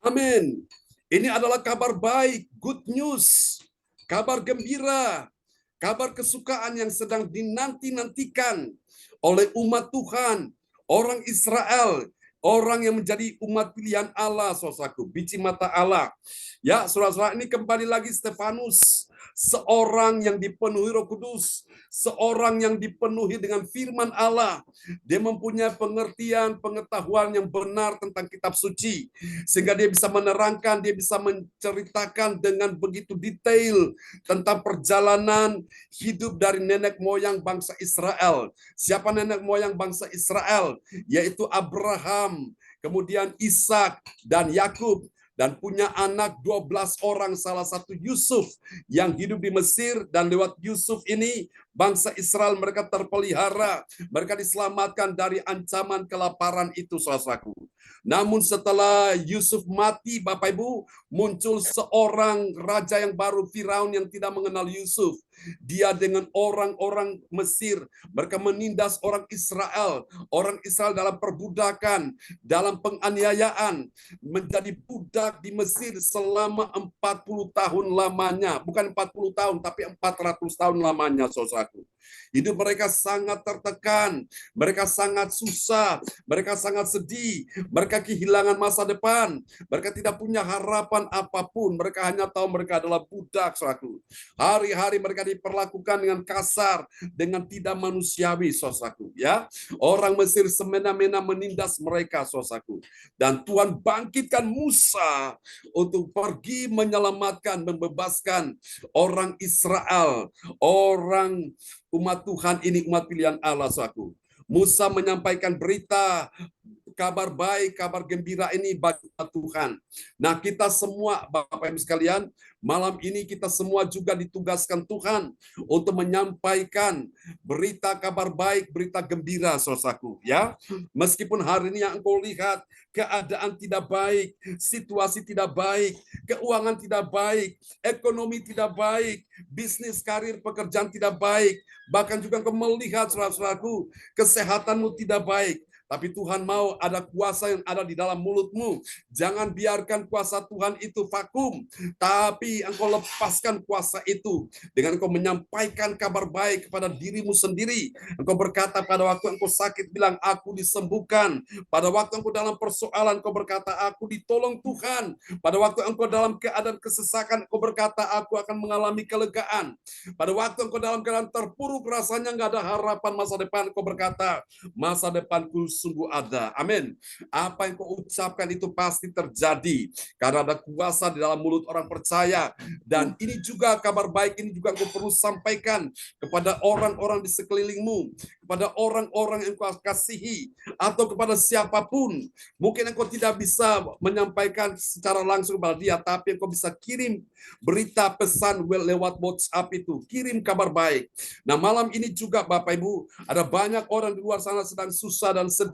Amin. Ini adalah kabar baik, good news, kabar gembira, kabar kesukaan yang sedang dinanti-nantikan oleh umat Tuhan, orang Israel, orang yang menjadi umat pilihan Allah, saudaraku, biji mata Allah. Ya, saudara-saudara, ini kembali lagi Stefanus, seorang yang dipenuhi Roh Kudus, seorang yang dipenuhi dengan firman Allah. Dia mempunyai pengertian, pengetahuan yang benar tentang kitab suci, sehingga dia bisa menerangkan, dia bisa menceritakan dengan begitu detail tentang perjalanan hidup dari nenek moyang bangsa Israel. Siapa nenek moyang bangsa Israel? Yaitu Abraham, kemudian Ishak dan Yakub, dan punya anak 12 orang, salah satu Yusuf yang hidup di Mesir, dan lewat Yusuf ini bangsa Israel mereka terpelihara, mereka diselamatkan dari ancaman kelaparan itu, saudaraku. Namun setelah Yusuf mati, Bapak Ibu, muncul seorang raja yang baru, Firaun, yang tidak mengenal Yusuf. Dia dengan orang-orang Mesir, mereka menindas orang Israel dalam perbudakan, dalam penganiayaan, menjadi budak di Mesir selama 40 tahun lamanya. Bukan 40 tahun, tapi 400 tahun lamanya, saudaraku. Hidup mereka sangat tertekan, mereka sangat susah, mereka sangat sedih, mereka kehilangan masa depan, mereka tidak punya harapan apapun, mereka hanya tahu mereka adalah budak, saudaraku. Hari-hari mereka diperlakukan dengan kasar, dengan tidak manusiawi, saudaraku. Ya, orang Mesir semena-mena menindas mereka, saudaraku. Dan Tuhan bangkitkan Musa untuk pergi menyelamatkan, membebaskan orang Israel, orang umat Tuhan ini, umat pilihan Allah, saudaraku. Musa menyampaikan berita kabar baik, kabar gembira ini bagi Tuhan. Nah, kita semua, Bapak Ibu sekalian, malam ini kita semua juga ditugaskan Tuhan untuk menyampaikan berita kabar baik, berita gembira, saudaraku. Ya, meskipun hari ini yang engkau lihat keadaan tidak baik, situasi tidak baik, keuangan tidak baik, ekonomi tidak baik, bisnis, karir, pekerjaan tidak baik, bahkan juga engkau melihat, saudaraku, kesehatanmu tidak baik. Tapi Tuhan mau ada kuasa yang ada di dalam mulutmu. Jangan biarkan kuasa Tuhan itu vakum. Tapi engkau lepaskan kuasa itu dengan engkau menyampaikan kabar baik kepada dirimu sendiri. Engkau berkata pada waktu engkau sakit, bilang, aku disembuhkan. Pada waktu engkau dalam persoalan, engkau berkata, aku ditolong Tuhan. Pada waktu engkau dalam keadaan kesesakan, engkau berkata, aku akan mengalami kelegaan. Pada waktu engkau dalam keadaan terpuruk, rasanya nggak ada harapan masa depan, engkau berkata, masa depanku sungguh ada. Amin. Apa yang kau ucapkan itu pasti terjadi karena ada kuasa di dalam mulut orang percaya. Dan ini juga kabar baik ini juga kau perlu sampaikan kepada orang-orang di sekelilingmu, kepada orang-orang yang kau kasihi, atau kepada siapapun. Mungkin engkau tidak bisa menyampaikan secara langsung kepada dia, tapi engkau bisa kirim berita, pesan lewat WhatsApp itu. Kirim kabar baik. Nah, malam ini juga Bapak Ibu, ada banyak orang di luar sana sedang susah dan sedih,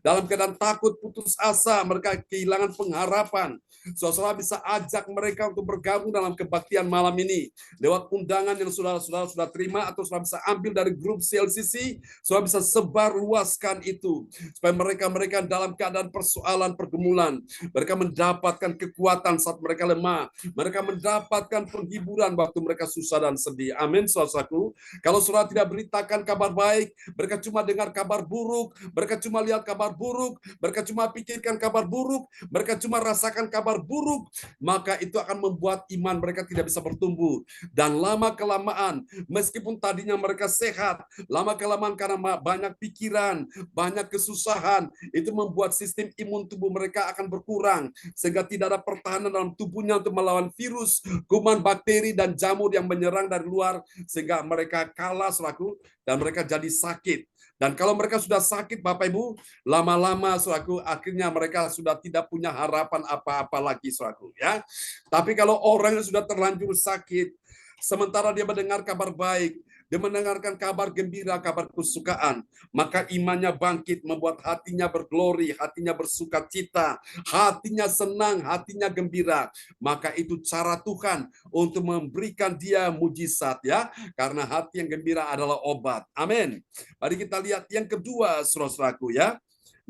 dalam keadaan takut, putus asa, mereka kehilangan pengharapan. Saudara bisa ajak mereka untuk bergabung dalam kebaktian malam ini lewat undangan yang saudara sudah terima, atau saudara bisa ambil dari grup CLCC, saudara bisa sebar luaskan itu supaya mereka dalam keadaan persoalan, pergumulan, mereka mendapatkan kekuatan saat mereka lemah, mereka mendapatkan penghiburan waktu mereka susah dan sedih. Amin, saudaraku. Kalau saudara tidak beritakan kabar baik, mereka cuma dengar kabar buruk, mereka cuma lihat kabar buruk, mereka cuma pikirkan kabar buruk, mereka cuma rasakan kabar buruk, maka itu akan membuat iman mereka tidak bisa bertumbuh. Dan lama-kelamaan, meskipun tadinya mereka sehat, lama-kelamaan karena banyak pikiran, banyak kesusahan, itu membuat sistem imun tubuh mereka akan berkurang, sehingga tidak ada pertahanan dalam tubuhnya untuk melawan virus, kuman, bakteri, dan jamur yang menyerang dari luar, sehingga mereka kalah, saudaraku, dan mereka jadi sakit. Dan kalau mereka sudah sakit, Bapak Ibu, lama-lama, saudaraku, akhirnya mereka sudah tidak punya harapan apa-apa lagi, saudaraku. Ya. Tapi kalau orang yang sudah terlanjur sakit, sementara dia mendengar kabar baik, dia mendengarkan kabar gembira, kabar kesukaan, maka imannya bangkit, membuat hatinya berglori, hatinya bersuka cita, hatinya senang, hatinya gembira. Maka itu cara Tuhan untuk memberikan dia mujizat, ya, karena hati yang gembira adalah obat. Amin. Mari kita lihat yang kedua, saudaraku, ya.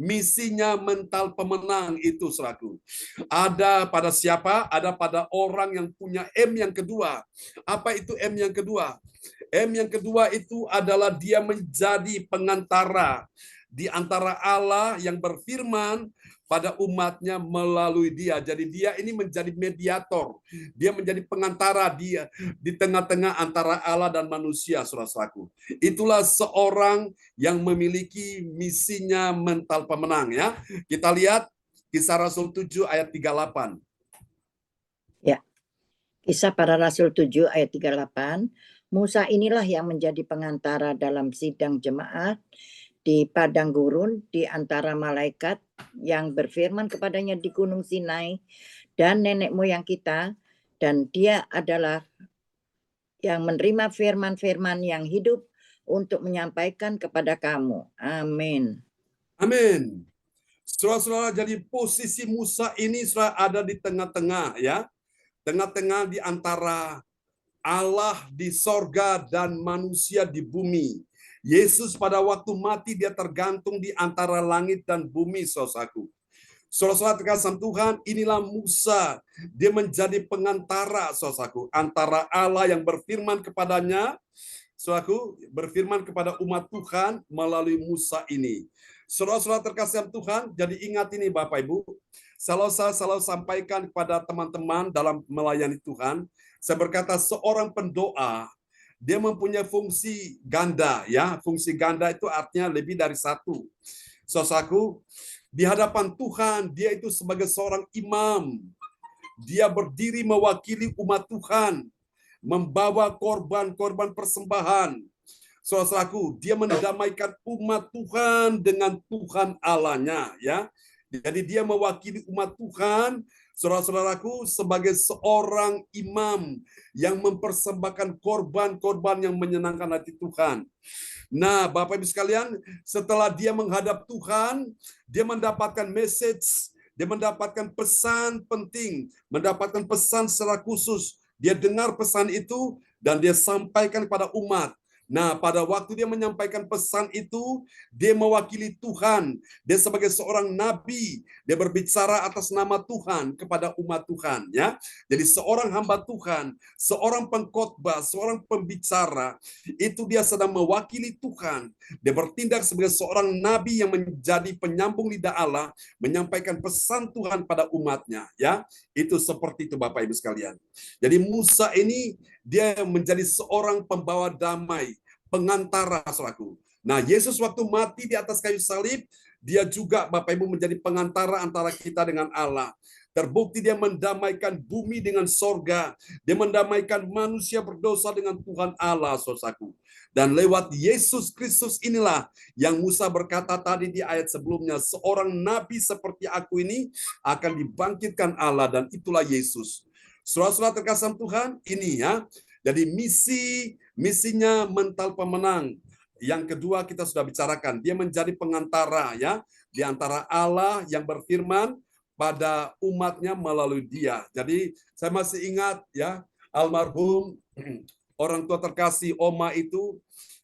Misinya mental pemenang itu, saudaraku. Ada pada siapa? Ada pada orang yang punya M yang kedua. Apa itu M yang kedua? M yang kedua itu adalah dia menjadi pengantara di antara Allah yang berfirman pada umatnya melalui dia. Jadi dia ini menjadi mediator. Dia menjadi pengantara dia di tengah-tengah antara Allah dan manusia, saudaraku. Itulah seorang yang memiliki misinya mental pemenang, ya. Kita lihat Kisah Rasul 7 ayat 38. Ya. Kisah Para Rasul 7 ayat 38. Musa inilah yang menjadi pengantara dalam sidang jemaat di padang gurun di antara malaikat yang berfirman kepadanya di Gunung Sinai dan nenek moyang kita, dan dia adalah yang menerima firman-firman yang hidup untuk menyampaikan kepada kamu. Amin. Amin. Saudara-saudara, jadi posisi Musa ini sudah ada di tengah-tengah, ya. Tengah-tengah di antara Allah di sorga dan manusia di bumi. Yesus pada waktu mati dia tergantung di antara langit dan bumi, saudaraku. Saudara-saudara terkasih Tuhan, inilah Musa. Dia menjadi pengantara, saudaraku, antara Allah yang berfirman kepadanya, saudaraku, berfirman kepada umat Tuhan melalui Musa ini. Saudara-saudara terkasih Tuhan, jadi ingat ini Bapak Ibu, saya selalu sampaikan kepada teman-teman dalam melayani Tuhan, saya berkata seorang pendoa, dia mempunyai fungsi ganda, ya. Fungsi ganda itu artinya lebih dari satu. Saudaraku, di hadapan Tuhan, dia itu sebagai seorang imam. Dia berdiri mewakili umat Tuhan, membawa korban-korban persembahan. Saudaraku, dia mendamaikan umat Tuhan dengan Tuhan Allahnya, ya. Jadi dia mewakili umat Tuhan, saudara-saudaraku, sebagai seorang imam yang mempersembahkan korban-korban yang menyenangkan hati Tuhan. Nah, Bapak Ibu sekalian, setelah dia menghadap Tuhan, dia mendapatkan message, dia mendapatkan pesan penting, mendapatkan pesan secara khusus. Dia dengar pesan itu dan dia sampaikan kepada umat. Nah, pada waktu dia menyampaikan pesan itu, dia mewakili Tuhan. Dia sebagai seorang nabi, dia berbicara atas nama Tuhan kepada umat Tuhan, ya. Jadi seorang hamba Tuhan, seorang pengkhotbah, seorang pembicara, itu dia sedang mewakili Tuhan. Dia bertindak sebagai seorang nabi yang menjadi penyambung lidah Allah, menyampaikan pesan Tuhan pada umatnya, ya. Itu seperti itu Bapak Ibu sekalian. Jadi Musa ini dia menjadi seorang pembawa damai, pengantara, saudaraku. Nah, Yesus waktu mati di atas kayu salib, dia juga Bapak Ibu menjadi pengantara antara kita dengan Allah. Terbukti dia mendamaikan bumi dengan sorga. Dia mendamaikan manusia berdosa dengan Tuhan Allah, saudaraku. Dan lewat Yesus Kristus inilah yang Musa berkata tadi di ayat sebelumnya, seorang nabi seperti aku ini akan dibangkitkan Allah, dan itulah Yesus. Saudara-saudara terkasih Tuhan, ini ya. Jadi misinya mental pemenang. Yang kedua kita sudah bicarakan, dia menjadi pengantara, ya, di antara Allah yang berfirman pada umatnya melalui dia. Jadi saya masih ingat, ya, almarhum orang tua terkasih Oma itu,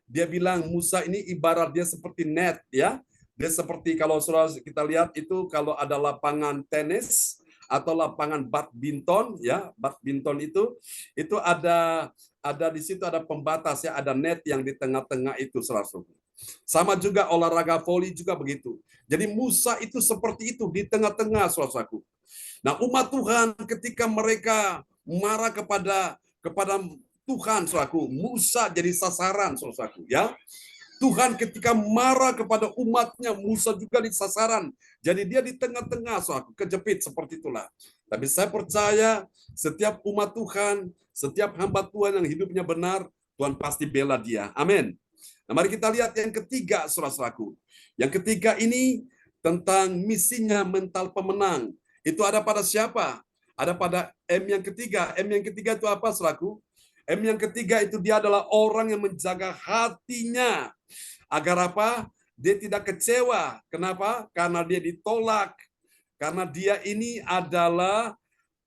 dia bilang Musa ini ibarat dia seperti net, ya. Dia seperti kalau saudara kita lihat itu kalau ada lapangan tenis atau lapangan badminton, ya, badminton itu ada di situ ada pembatas, ya, ada net yang di tengah-tengah itu, saudara. Sama juga olahraga voli juga begitu. Jadi Musa itu seperti itu di tengah-tengah, saudaraku. Nah, umat Tuhan ketika mereka marah kepada Tuhan, saudaraku, Musa jadi sasaran, saudaraku, ya. Tuhan ketika marah kepada umatnya, Musa juga di sasaran. Jadi dia di tengah-tengah, saudaraku, kejepit seperti itulah. Tapi saya percaya setiap umat Tuhan, setiap hamba Tuhan yang hidupnya benar, Tuhan pasti bela dia. Amin. Nah, mari kita lihat yang ketiga, saudaraku. Yang ketiga ini tentang misinya mental pemenang. Itu ada pada siapa? Ada pada M yang ketiga. M yang ketiga itu apa, saudaraku? M yang ketiga itu dia adalah orang yang menjaga hatinya. Agar apa? Dia tidak kecewa. Kenapa? Karena dia ditolak. Karena dia ini adalah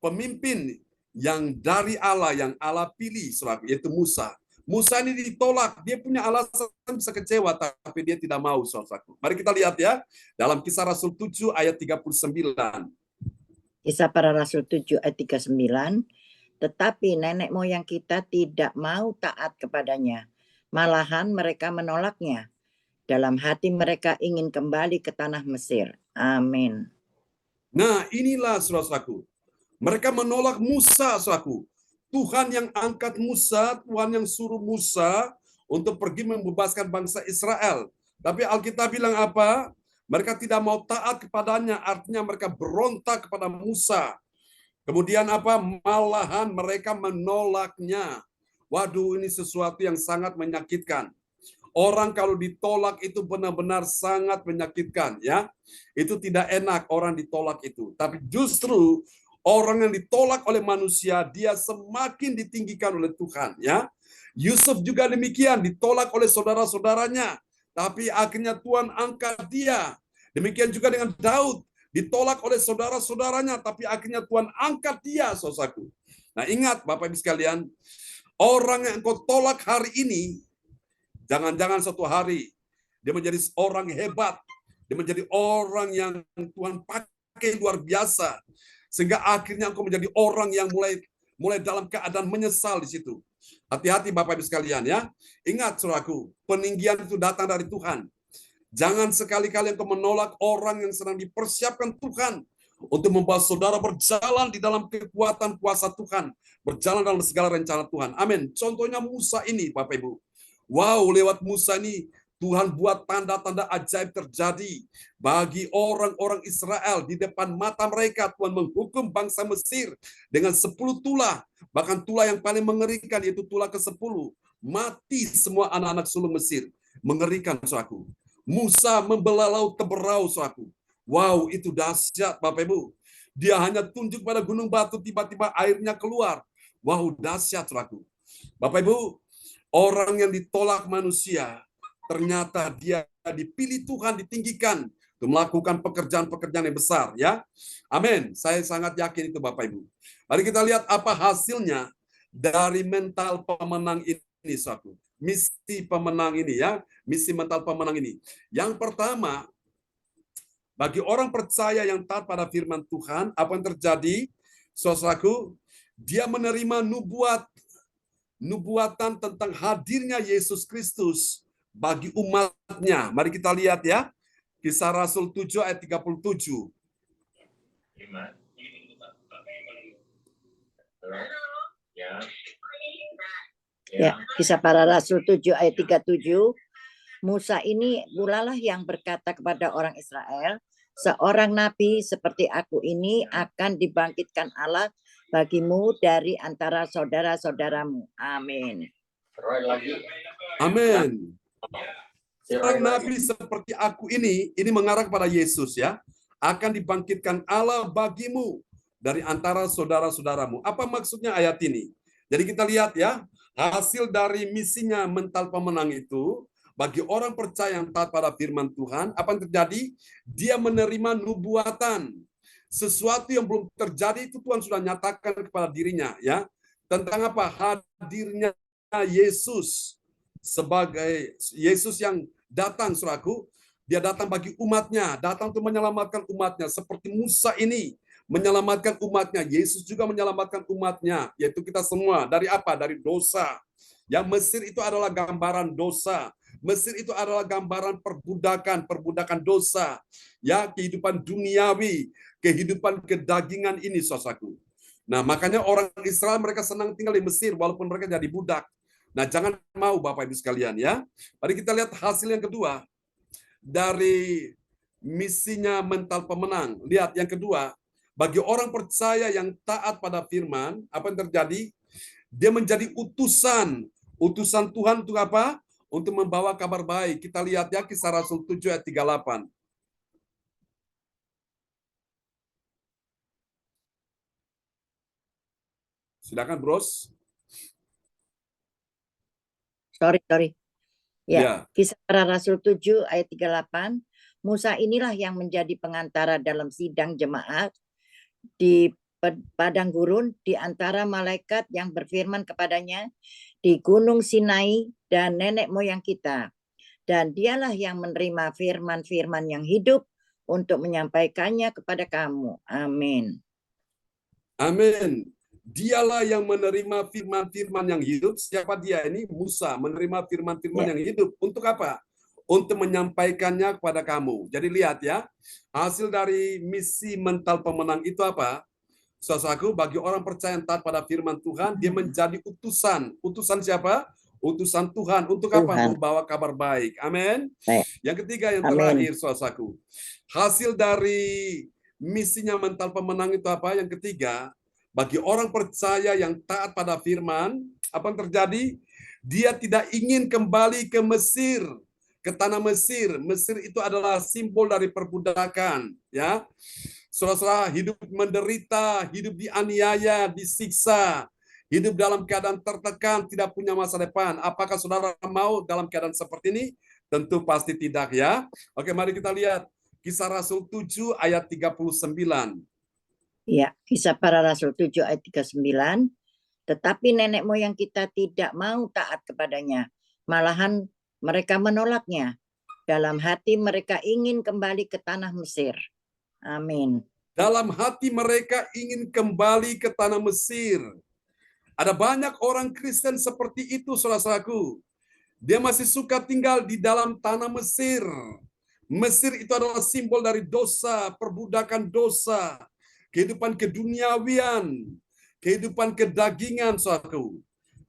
pemimpin yang dari Allah, yang Allah pilih, saudara, yaitu Musa. Musa ini ditolak, dia punya alasan bisa kecewa, tapi dia tidak mau, saudaraku. Mari kita lihat ya, dalam Kisah Rasul 7 ayat 39. Kisah Para Rasul 7 ayat 39, tetapi nenek moyang kita tidak mau taat kepadanya. Malahan mereka menolaknya. Dalam hati mereka ingin kembali ke tanah Mesir. Amin. Nah, inilah saudaraku. Mereka menolak Musa, saudaraku. Tuhan yang angkat Musa, Tuhan yang suruh Musa untuk pergi membebaskan bangsa Israel. Tapi Alkitab bilang apa? Mereka tidak mau taat kepadanya, artinya mereka berontak kepada Musa. Kemudian apa? Malahan mereka menolaknya. Waduh, ini sesuatu yang sangat menyakitkan. Orang kalau ditolak itu benar-benar sangat menyakitkan, ya. Itu tidak enak orang ditolak itu. Tapi justru orang yang ditolak oleh manusia, dia semakin ditinggikan oleh Tuhan, ya. Yusuf juga demikian, ditolak oleh saudara-saudaranya, tapi akhirnya Tuhan angkat dia. Demikian juga dengan Daud, ditolak oleh saudara-saudaranya, tapi akhirnya Tuhan angkat dia, saudaraku. Nah, ingat Bapak Ibu sekalian, orang yang kau tolak hari ini, jangan-jangan suatu hari dia menjadi orang hebat, dia menjadi orang yang Tuhan pakai luar biasa, sehingga akhirnya engkau menjadi orang yang mulai dalam keadaan menyesal di situ. Hati-hati Bapak Ibu sekalian, ya. Ingat saudaraku, peninggian itu datang dari Tuhan. Jangan sekali-kali engkau menolak orang yang sedang dipersiapkan Tuhan untuk membawa saudara berjalan di dalam kekuatan kuasa Tuhan, berjalan dalam segala rencana Tuhan. Amin. Contohnya Musa ini, Bapak Ibu. Wow, lewat Musa ini Tuhan buat tanda-tanda ajaib terjadi bagi orang-orang Israel. Di depan mata mereka Tuhan menghukum bangsa Mesir dengan 10 tulah. Bahkan tulah yang paling mengerikan yaitu tulah ke-10. Mati semua anak-anak sulung Mesir. Mengerikan, saudaraku. Musa membelah laut Teberau, saudaraku. Wow, itu dahsyat Bapak Ibu. Dia hanya tunjuk pada gunung batu, tiba-tiba airnya keluar. Wow, dahsyat, saudaraku. Bapak Ibu, orang yang ditolak manusia, ternyata dia dipilih Tuhan, ditinggikan untuk melakukan pekerjaan-pekerjaan yang besar, ya. Amin. Saya sangat yakin itu Bapak Ibu. Mari kita lihat apa hasilnya dari mental pemenang ini, suatu misi pemenang ini, ya. Misi mental pemenang ini. Yang pertama, bagi orang percaya yang taat pada firman Tuhan, apa yang terjadi? Saudaraku, dia menerima nubuatan tentang hadirnya Yesus Kristus bagi umatnya. Mari kita lihat ya. Kisah Rasul 7 ayat 37. Ya, Kisah Para Rasul 7 ayat 37. Musa ini pulalah yang berkata kepada orang Israel, seorang nabi seperti aku ini akan dibangkitkan Allah bagimu dari antara saudara-saudaramu. Amin. Amin. Seorang nabi seperti aku ini mengarah kepada Yesus, ya. Akan dibangkitkan Allah bagimu dari antara saudara-saudaramu. Apa maksudnya ayat ini? Jadi kita lihat ya, hasil dari misinya mental pemenang itu, bagi orang percaya yang taat pada firman Tuhan, apa yang terjadi? Dia menerima nubuatan. Sesuatu yang belum terjadi itu Tuhan sudah nyatakan kepada dirinya, ya. Tentang apa? Hadirnya Yesus sebagai Yesus yang datang, saudaraku. Dia datang bagi umatnya, datang untuk menyelamatkan umatnya. Seperti Musa ini menyelamatkan umatnya, Yesus juga menyelamatkan umatnya, yaitu kita semua. Dari apa? Dari dosa. Yang Mesir itu adalah gambaran dosa. Mesir itu adalah gambaran perbudakan dosa. Ya, kehidupan duniawi, kehidupan kedagingan ini, saudaraku. Nah, makanya orang Israel mereka senang tinggal di Mesir walaupun mereka jadi budak. Nah, jangan mau Bapak Ibu sekalian, ya. Mari kita lihat hasil yang kedua dari misinya mental pemenang. Lihat yang kedua, bagi orang percaya yang taat pada firman, apa yang terjadi? Dia menjadi utusan Tuhan untuk apa? Untuk membawa kabar baik. Kita lihat ya Kisah Rasul 7 ayat 38. Silakan, Bros. Sorry. Ya, Ya. Kisah Para Rasul 7 ayat 38. Musa inilah yang menjadi pengantara dalam sidang jemaat di padang gurun di antara malaikat yang berfirman kepadanya di Gunung Sinai dan nenek moyang kita. Dan dialah yang menerima firman-firman yang hidup untuk menyampaikannya kepada kamu. Amin. Amin. Dialah yang menerima firman-firman yang hidup. Siapa dia ini? Musa menerima firman-firman Ya. yang hidup. Untuk apa? Untuk menyampaikannya kepada kamu. Jadi lihat ya, hasil dari misi mental pemenang itu apa? Saudaraku, bagi orang percaya yang taat pada firman Tuhan, dia menjadi utusan. Utusan siapa? Utusan Tuhan. Untuk apa? Tuhan. Membawa kabar baik. Amin. Baik. Yang ketiga, yang Amin. terakhir, saudaraku. Hasil dari misinya mental pemenang itu apa? Yang ketiga, bagi orang percaya yang taat pada firman, apa yang terjadi? Dia tidak ingin kembali ke Mesir, ke tanah Mesir. Mesir itu adalah simbol dari perbudakan, ya. Saudara-saudara, hidup menderita, hidup dianiaya, disiksa, hidup dalam keadaan tertekan, tidak punya masa depan. Apakah saudara mau dalam keadaan seperti ini? Tentu pasti tidak ya. Oke, mari kita lihat Kisah Rasul 7 ayat 39. Ya, Kisah Para Rasul 7 ayat 39. Tetapi nenek moyang kita tidak mau taat kepadanya. Malahan mereka menolaknya. Dalam hati mereka ingin kembali ke tanah Mesir. Amin. Dalam hati mereka ingin kembali ke tanah Mesir. Ada banyak orang Kristen seperti itu, saudaraku. Dia masih suka tinggal di dalam tanah Mesir. Mesir itu adalah simbol dari dosa, perbudakan dosa, kehidupan keduniawian, kehidupan kedagingan, saudaraku.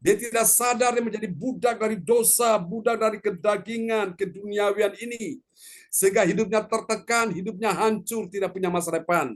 Dia tidak sadar dia menjadi budak dari dosa, budak dari kedagingan, keduniawian ini. Sehingga hidupnya tertekan, hidupnya hancur, tidak punya masa depan.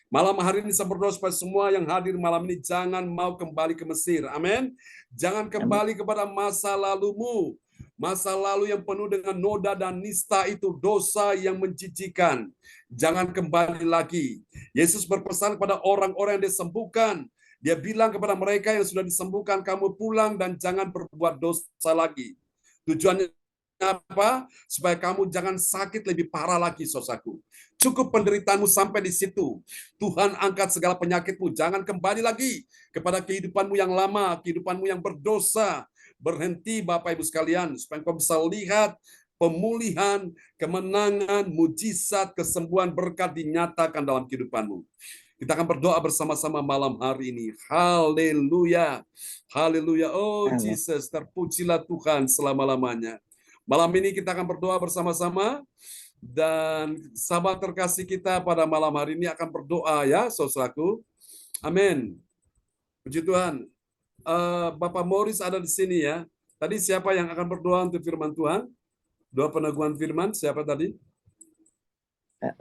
Malam hari ini saya berdoa supaya semua yang hadir malam ini jangan mau kembali ke Mesir. Amin. Jangan kembali kepada masa lalumu. Masa lalu yang penuh dengan noda dan nista itu, dosa yang menjijikan. Jangan kembali lagi. Yesus berpesan kepada orang-orang yang disembuhkan. Dia bilang kepada mereka yang sudah disembuhkan, kamu pulang dan jangan berbuat dosa lagi. Tujuannya apa? Supaya kamu jangan sakit lebih parah lagi, saudaraku. Cukup penderitaanmu sampai di situ. Tuhan angkat segala penyakitmu. Jangan kembali lagi kepada kehidupanmu yang lama, kehidupanmu yang berdosa. Berhenti, Bapak Ibu sekalian, supaya engkau bisa lihat pemulihan, kemenangan, mujizat, kesembuhan, berkat dinyatakan dalam kehidupanmu. Kita akan berdoa bersama-sama malam hari ini. Haleluya. Haleluya. Oh Amin. Jesus, terpujilah Tuhan selama-lamanya. Malam ini kita akan berdoa bersama-sama. Dan sahabat terkasih kita pada malam hari ini akan berdoa ya, saudaraku. Amin. Puji Tuhan. Bapak Morris ada di sini ya. Tadi siapa yang akan berdoa untuk firman Tuhan? Doa peneguhan firman, siapa tadi?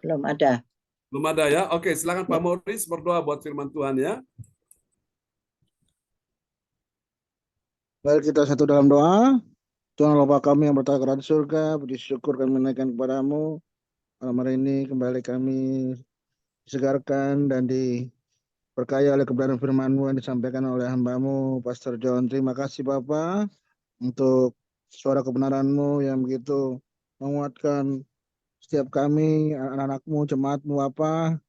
Belum ada. Belum ada ya? Oke, silakan Pak Morris berdoa buat firman Tuhan ya. Mari kita satu dalam doa. Tuhan Bapa kami yang bertata kerajaan surga, puji syukur kami menaikkan kepadamu. Malam hari ini kembali kami disegarkan dan diberkaya oleh kebenaran firman-Mu yang disampaikan oleh hamba-Mu, Pastor John. Terima kasih Bapa untuk suara kebenaran-Mu yang begitu menguatkan setiap kami, anak-anak-Mu, jemaat-Mu Bapa.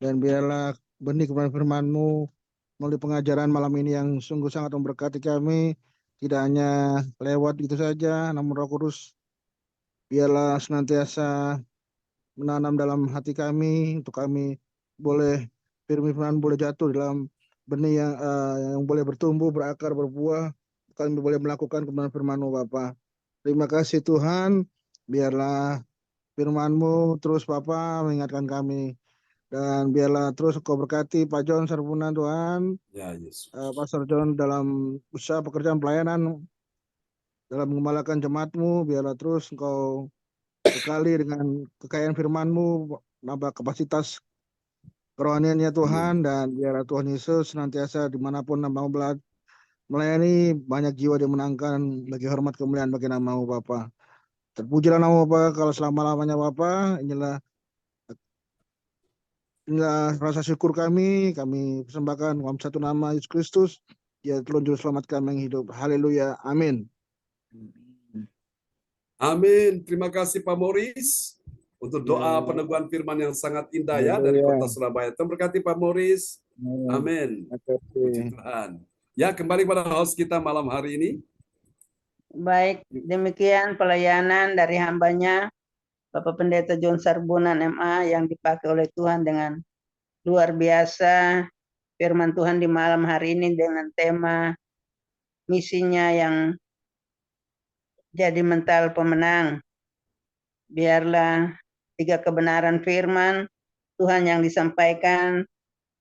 Dan biarlah benih kebenaran firman-Mu melalui pengajaran malam ini yang sungguh sangat memberkati kami. Tidak hanya lewat gitu saja, namun Roh Kudus biarlah senantiasa menanam dalam hati kami, untuk kami boleh firman boleh jatuh dalam benih yang boleh bertumbuh, berakar, berbuah. Kami boleh melakukan kebenaran firman-Mu Bapa. Terima kasih Tuhan, biarlah firman-Mu terus Bapa mengingatkan kami. Dan biarlah terus Kau berkati Pak John Sarpunan Tuhan, Ya, Yesus. Pastor John dalam usaha pekerjaan pelayanan, dalam mengembalakan jemaat-Mu. Biarlah terus Engkau bekali dengan kekayaan firman-Mu, nambah kapasitas kerohaniannya Tuhan, dan biarlah Tuhan Yesus senantiasa dimanapun Hamba melayani, banyak jiwa dimenangkan bagi hormat kemuliaan bagi nama-Mu Bapa. Terpujilah nama Bapa kalau selama-lamanya Bapa. Inilah rasa syukur kami persembahkan dalam satu nama Yesus Kristus, Dia Tuhan Juru Selamat kami yang hidup. Haleluya, amin. Amin. Terima kasih Pak Morris untuk doa peneguhan firman yang sangat indah ya dari kota Surabaya. Tuhan berkati Pak Morris. Amin. Puji Tuhan. Ya, kembali pada host kita malam hari ini. Baik, demikian pelayanan dari hambanya Bapak Pendeta John Sarbunan MA yang dipakai oleh Tuhan dengan luar biasa. Firman Tuhan di malam hari ini dengan tema misinya yang jadi mental pemenang. Biarlah 3 kebenaran firman Tuhan yang disampaikan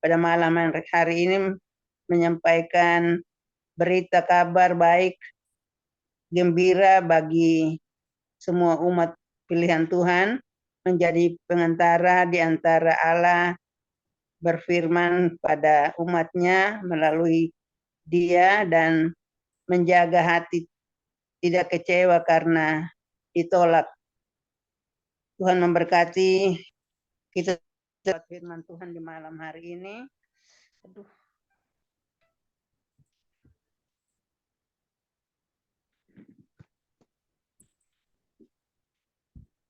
pada malam hari ini menyampaikan berita kabar baik, gembira bagi semua umat pilihan Tuhan, menjadi pengantara di antara Allah berfirman pada umatnya melalui dia dan menjaga hati tidak kecewa karena ditolak. Tuhan memberkati kita firman Tuhan di malam hari ini.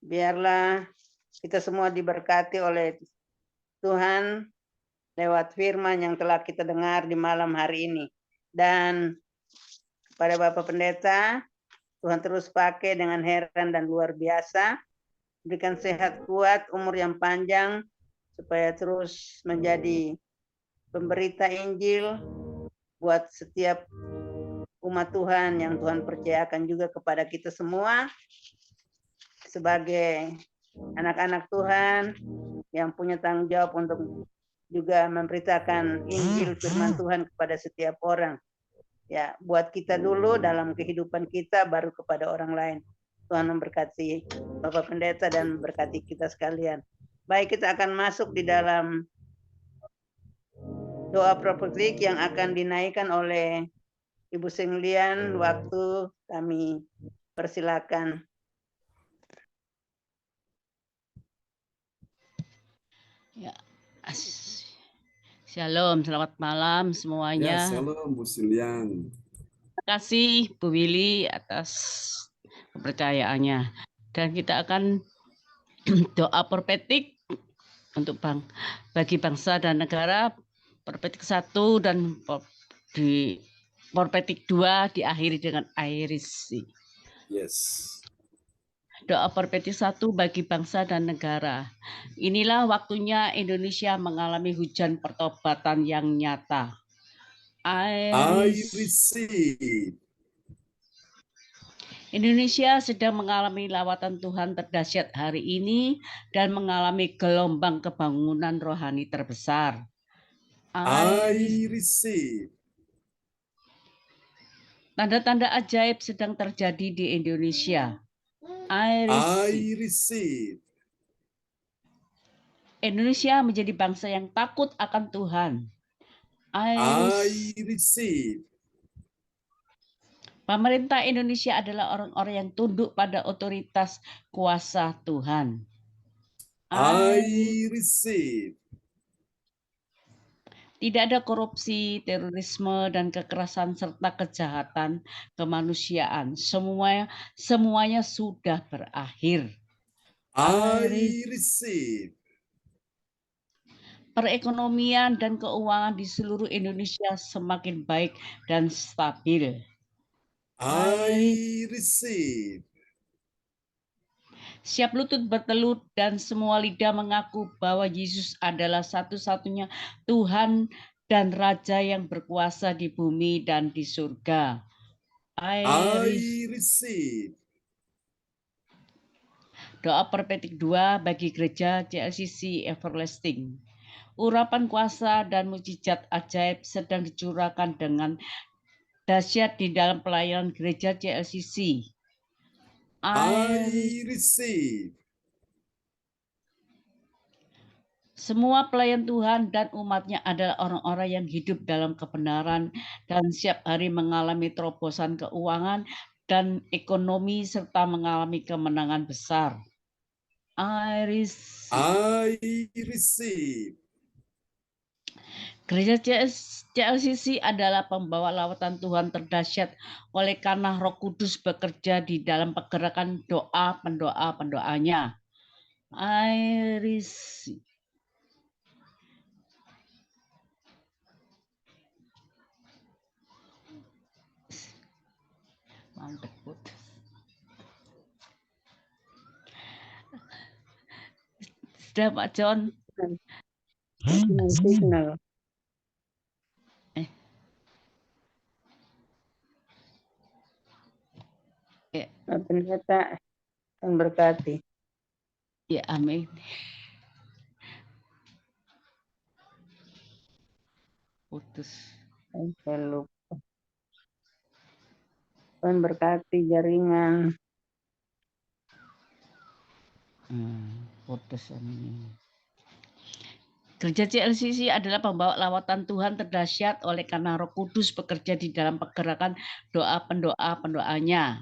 Biarlah kita semua diberkati oleh Tuhan lewat firman yang telah kita dengar di malam hari ini. Dan pada Bapak Pendeta, Tuhan terus pakai dengan heran dan luar biasa. Berikan sehat kuat, umur yang panjang, supaya terus menjadi pemberita Injil buat setiap umat Tuhan yang Tuhan percayakan juga kepada kita semua sebagai anak-anak Tuhan yang punya tanggung jawab untuk juga memberitakan Injil firman Tuhan kepada setiap orang. Ya, buat kita dulu dalam kehidupan kita, baru kepada orang lain. Tuhan memberkati Bapak Pendeta dan memberkati kita sekalian. Baik, kita akan masuk di dalam doa profetik yang akan dinaikkan oleh Ibu Senglian. Waktu kami persilakan. Ya, Shalom, selamat malam semuanya. Ya, shalom Bu Siliang. Terima kasih Bu Willy atas kepercayaannya. Dan kita akan doa profetik untuk bagi bangsa dan negara, profetik 1 dan di profetik 2 diakhiri dengan airisi. Yes. Doa profetik 1 bagi bangsa dan negara. Inilah waktunya Indonesia mengalami hujan pertobatan yang nyata. I receive. Indonesia sedang mengalami lawatan Tuhan terdahsyat hari ini dan mengalami gelombang kebangunan rohani terbesar. I receive. Tanda-tanda ajaib sedang terjadi di Indonesia. I receive. Indonesia menjadi bangsa yang takut akan Tuhan. I receive. Pemerintah Indonesia adalah orang-orang yang tunduk pada otoritas kuasa Tuhan. I receive. Tidak ada korupsi, terorisme, dan kekerasan serta kejahatan kemanusiaan. Semuanya sudah berakhir. I receive. Perekonomian dan keuangan di seluruh Indonesia semakin baik dan stabil. I receive. Siap lutut bertelut dan semua lidah mengaku bahwa Yesus adalah satu-satunya Tuhan dan Raja yang berkuasa di bumi dan di surga. I receive. Doa profetik 2 bagi gereja CLCC Everlasting. Urapan kuasa dan mukjizat ajaib sedang dicurahkan dengan dahsyat di dalam pelayanan gereja CLCC. I receive. Semua pelayan Tuhan dan umatnya adalah orang-orang yang hidup dalam kebenaran dan setiap hari mengalami terobosan keuangan dan ekonomi serta mengalami kemenangan besar. I receive. Gereja CLCC adalah pembawa lawatan Tuhan terdahsyat oleh karena Roh Kudus bekerja di dalam pergerakan doa pendoa-pendoanya. Iris mantep putus. Sudah Pak John. Signal. Ya, Pendeta Tuhan berkati. ya amin. Putus. Saya lupa. Tuhan berkati jaringan. Putus ini. Gereja CLCC adalah pembawa lawatan Tuhan terdahsyat oleh karena Roh Kudus bekerja di dalam pergerakan doa pendoa-pendoanya.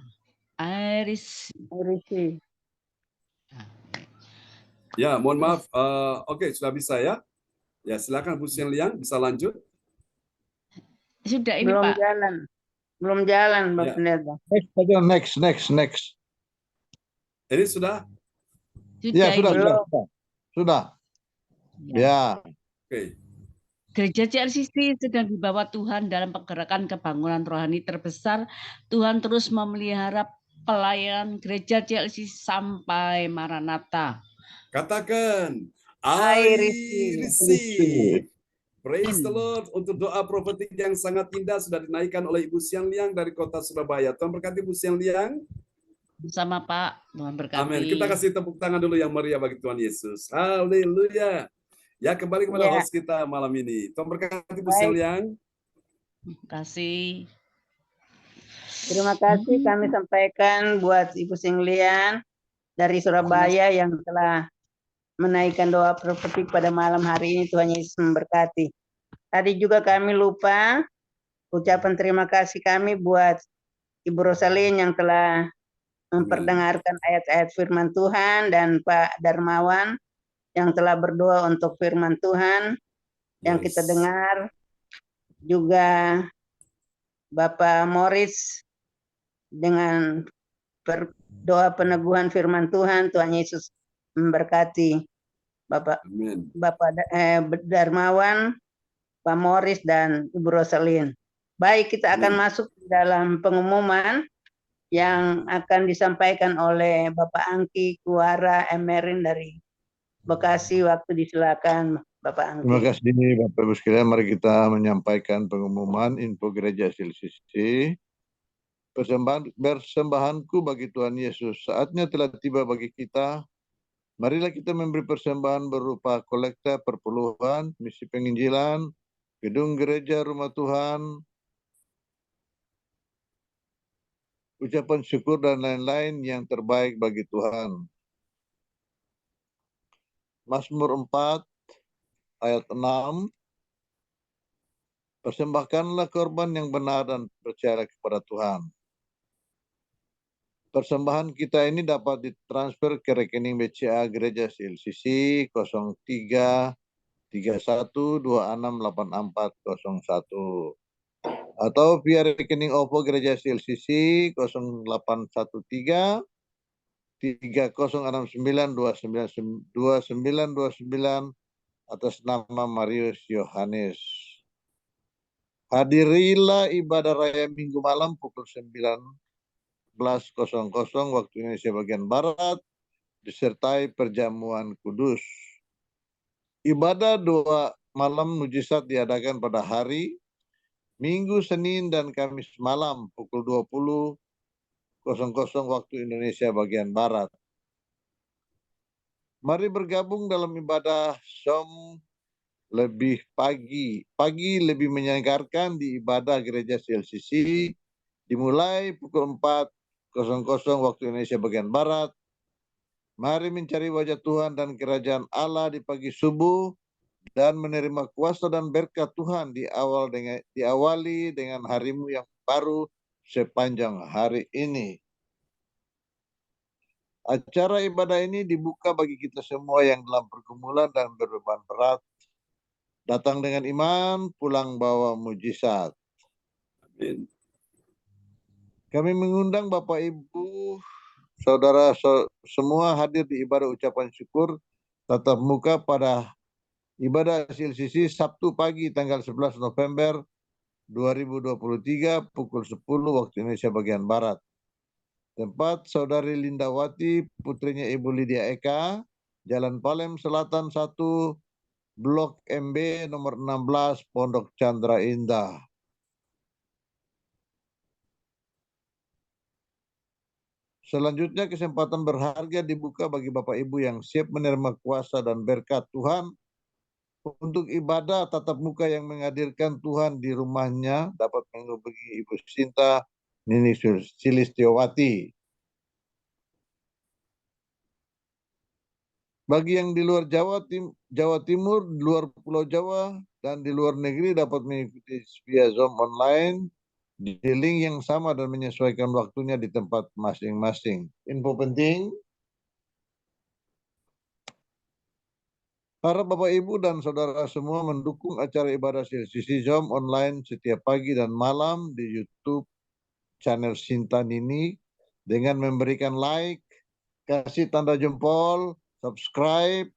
Iris. Risi. Ya, mohon maaf. Oke, sudah bisa ya. Ya, silakan Bu Sian Liang bisa lanjut. Sudah ini Belum Pak. jalan. Belum jalan, Pak Ya. Pendeta. Next. Ini sudah. Ya, Sudah ini. sudah. Ya. Ya. Oke. Gereja CLCC sedang dibawa Tuhan dalam pergerakan kebangunan rohani terbesar. Tuhan terus memelihara pelayanan gereja CLCC sampai Maranatha. Katakan, I I receive. receive. Praise the Lord untuk doa profetik yang sangat indah sudah dinaikkan oleh Ibu Sian Liang dari kota Surabaya. Tuhan berkati Ibu Sian Liang. Bersama Pak, Tuhan berkati. Amin. Kita kasih tepuk tangan dulu yang meriah bagi Tuhan Yesus. Haleluya. Ya, kembali kepada host kita malam ini. Tuhan berkati Bu Sian Liang. Terima kasih. Terima kasih kami sampaikan buat Ibu Singlian dari Surabaya yang telah menaikkan doa profetik pada malam hari ini. Tuhan Yesus memberkati. Tadi juga kami lupa ucapan terima kasih kami buat Ibu Rosalin yang telah memperdengarkan ayat-ayat firman Tuhan dan Pak Darmawan yang telah berdoa untuk firman Tuhan yang kita dengar. Juga Bapak Morris dengan doa peneguhan firman Tuhan. Tuhan Yesus memberkati Bapak Darmawan, Pak Morris dan Ibu Rosalin. Baik, kita akan masuk dalam pengumuman yang akan disampaikan oleh Bapak Angki Kuara Emerin dari Bekasi. Waktu disilakan Bapak Angki. Terima kasih Bapak Ibu sekalian. Mari kita menyampaikan pengumuman info gereja CLCC. Persembahanku bagi Tuhan Yesus. Saatnya telah tiba bagi kita. Marilah kita memberi persembahan berupa kolekta perpuluhan, misi penginjilan, gedung gereja rumah Tuhan, ucapan syukur dan lain-lain yang terbaik bagi Tuhan. Mazmur 4 ayat 6. Persembahkanlah korban yang benar dan percaya kepada Tuhan. Persembahan kita ini dapat ditransfer ke rekening BCA Gereja CLCC 0331268401 atau via rekening OVO Gereja CLCC 0813 30692929 atas nama Marius Yohanes. Hadirilah ibadah raya Minggu malam pukul 19.00 waktu Indonesia bagian Barat, disertai perjamuan kudus. Ibadah doa malam mujizat diadakan pada hari Minggu, Senin, dan Kamis malam pukul 20.00 waktu Indonesia bagian Barat. Mari bergabung dalam ibadah Som lebih pagi. Pagi lebih menyegarkan di ibadah gereja CLCC dimulai pukul 4.00 waktu Indonesia bagian Barat. Mari mencari wajah Tuhan dan kerajaan Allah di pagi subuh dan menerima kuasa dan berkat Tuhan diawali dengan harimu yang baru sepanjang hari ini. Acara ibadah ini dibuka bagi kita semua yang dalam pergumulan dan berbeban berat. Datang dengan iman, pulang bawa mujizat. Amin. Kami mengundang Bapak Ibu, saudara semua hadir di ibadah ucapan syukur tatap muka pada ibadah CLCC Sabtu pagi tanggal 11 November 2023 pukul 10 waktu Indonesia bagian Barat. Tempat Saudari Lindawati, putrinya Ibu Lydia Eka, Jalan Palem Selatan 1, Blok MB nomor 16, Pondok Chandra Indah. Selanjutnya kesempatan berharga dibuka bagi Bapak Ibu yang siap menerima kuasa dan berkat Tuhan untuk ibadah tatap muka yang menghadirkan Tuhan di rumahnya dapat menghubungi Ibu Sinta Nini Silistiowati. Bagi yang di luar Jawa Timur, di luar Pulau Jawa, dan di luar negeri dapat mengikuti via Zoom online di link yang sama dan menyesuaikan waktunya di tempat masing-masing. Info penting, harap Bapak Ibu dan Saudara semua mendukung acara ibadah CLCC Zoom online setiap pagi dan malam di YouTube channel Sinta Nini dengan memberikan like, kasih tanda jempol, subscribe,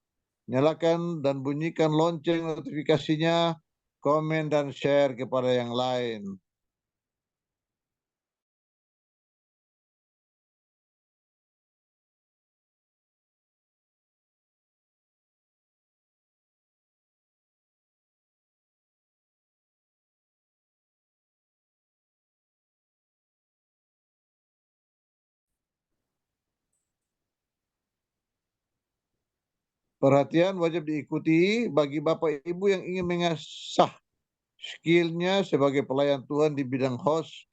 nyalakan dan bunyikan lonceng notifikasinya, komen dan share kepada yang lain. Perhatian wajib diikuti bagi Bapak Ibu yang ingin mengasah skillnya sebagai pelayan Tuhan di bidang host,